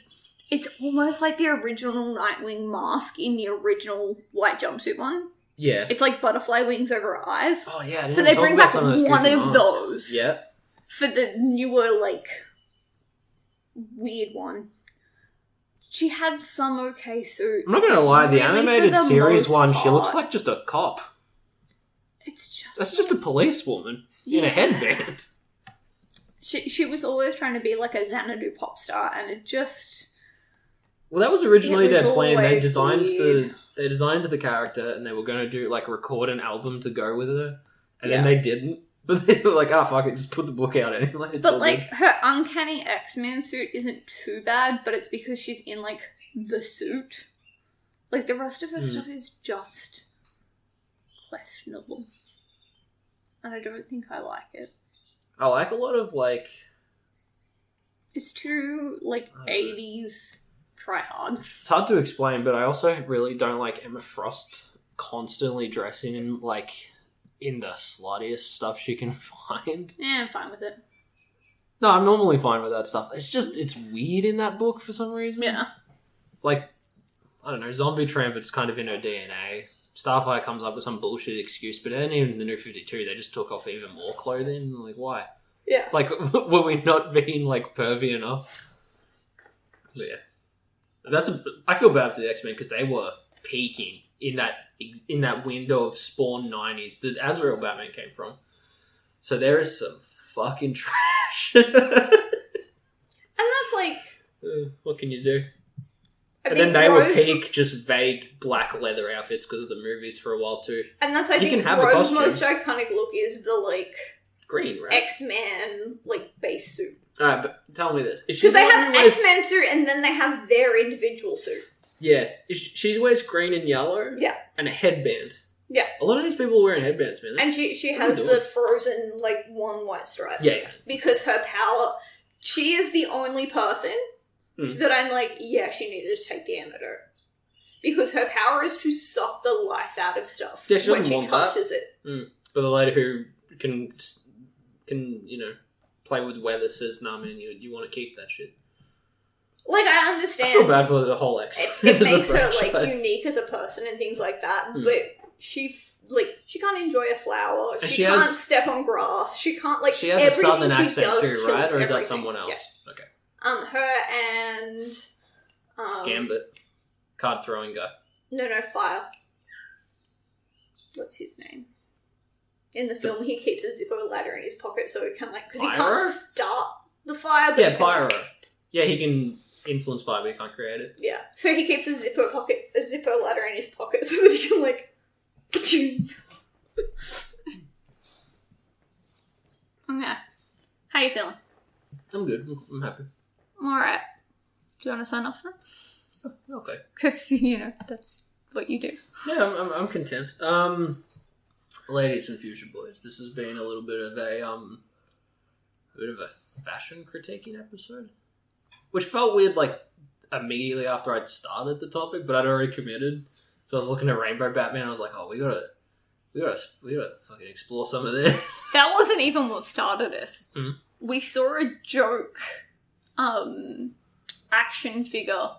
B: It's almost like the original Nightwing mask in the original white jumpsuit one.
A: Yeah.
B: It's like butterfly wings over her eyes.
A: Oh, yeah.
B: So they bring back one of those.
A: Yeah.
B: For the newer, like, weird one. She had some okay suits.
A: I'm not going to lie, the animated series one, she looks like just a cop. That's just a policewoman in a headband.
B: She was always trying to be like a Xanadu pop star, and it just...
A: Well, that was originally their plan. They designed the character, and they were going to do like record an album to go with her, and then they didn't. But they were like, fuck it, just put the book out anyway.
B: But like her uncanny X-Men suit isn't too bad, but it's because she's in like the suit. Like the rest of her stuff is just questionable, and I don't think I like it.
A: I like a lot of like.
B: It's too like 80s. Try hard.
A: It's hard to explain, but I also really don't like Emma Frost constantly dressing in like in the sluttiest stuff she can find.
B: Yeah, I'm fine with it.
A: No, I'm normally fine with that stuff. It's weird in that book for some reason.
B: Yeah.
A: Like, I don't know, Zombie Tramp, it's kind of in her DNA. Starfire comes up with some bullshit excuse, but then even the New 52, they just took off even more clothing. Like, why?
B: Yeah.
A: Like, were we not being like pervy enough? But yeah. I feel bad for the X-Men because they were peaking in that window of Spawn 90s that Azrael Batman came from. So there is some fucking trash.
B: And that's like...
A: what can you do? And then they were peak just vague black leather outfits because of the movies for a while too.
B: And that's, I think, Rogue's most iconic look is the, like... Green, right? X-Men, like, base suit.
A: Alright, but tell me this.
B: Because they have X-Men suit and then they have their individual suit.
A: Yeah. She wears green and yellow.
B: Yeah.
A: And a headband.
B: Yeah.
A: A lot of these people are wearing headbands, man.
B: And she has the frozen, like, one white stripe.
A: Yeah.
B: Because her power... She is the only person that I'm like, yeah, she needed to take the antidote. Because her power is to suck the life out of stuff when she touches it.
A: But the lady who can play with weather says, nah, man, you want to keep that shit.
B: Like, I understand.
A: I feel bad for the whole X.
B: It makes her, like, unique as a person and things like that. But she can't enjoy a flower. She can't step on grass. She can't, like,
A: she has a southern accent too, right? Or is that someone else?
B: Yeah.
A: Okay.
B: Her and...
A: Gambit. Card throwing guy.
B: No, Fire. What's his name? In the film, he keeps a Zippo ladder in his pocket so he can, like... Because he can't start the fire. But
A: Pyro. Yeah, he can influence fire, but he can't create it.
B: Yeah. So he keeps a Zippo ladder in his pocket so that he can, like... Okay. How you feeling?
A: I'm good. I'm happy.
B: Alright. Do you want to sign off then?
A: Okay.
B: Because, that's what you do.
A: Yeah, I'm content. Ladies and future boys, this has been a little bit of a fashion critiquing episode. Which felt weird, like, immediately after I'd started the topic, but I'd already committed. So I was looking at Rainbow Batman, I was like, oh, we gotta fucking explore some of this.
B: That wasn't even what started us.
A: Hmm?
B: We saw a joke, action figure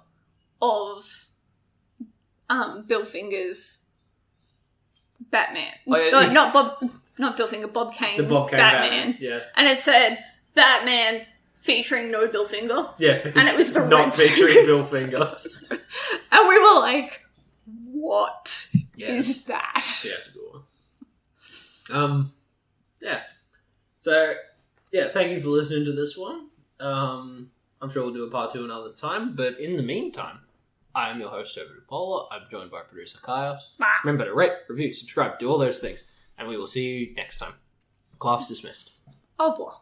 B: of, Bill Finger's Batman.
A: Oh, yeah,
B: Not Bill Finger, Bob Kane's
A: the Bob Kane Batman. Yeah.
B: And it said, Batman featuring no Bill Finger.
A: Yeah,
B: and it was the
A: not featuring Bill Finger.
B: And we were like, what is that?
A: Yeah, that's a good one. Yeah. So, yeah, thank you for listening to this one. I'm sure we'll do a part 2 another time, but in the meantime, I am your host, Over Polar. I'm joined by producer Kyle. Remember to rate, review, subscribe, do all those things, and we will see you next time. Class dismissed.
B: Au revoir.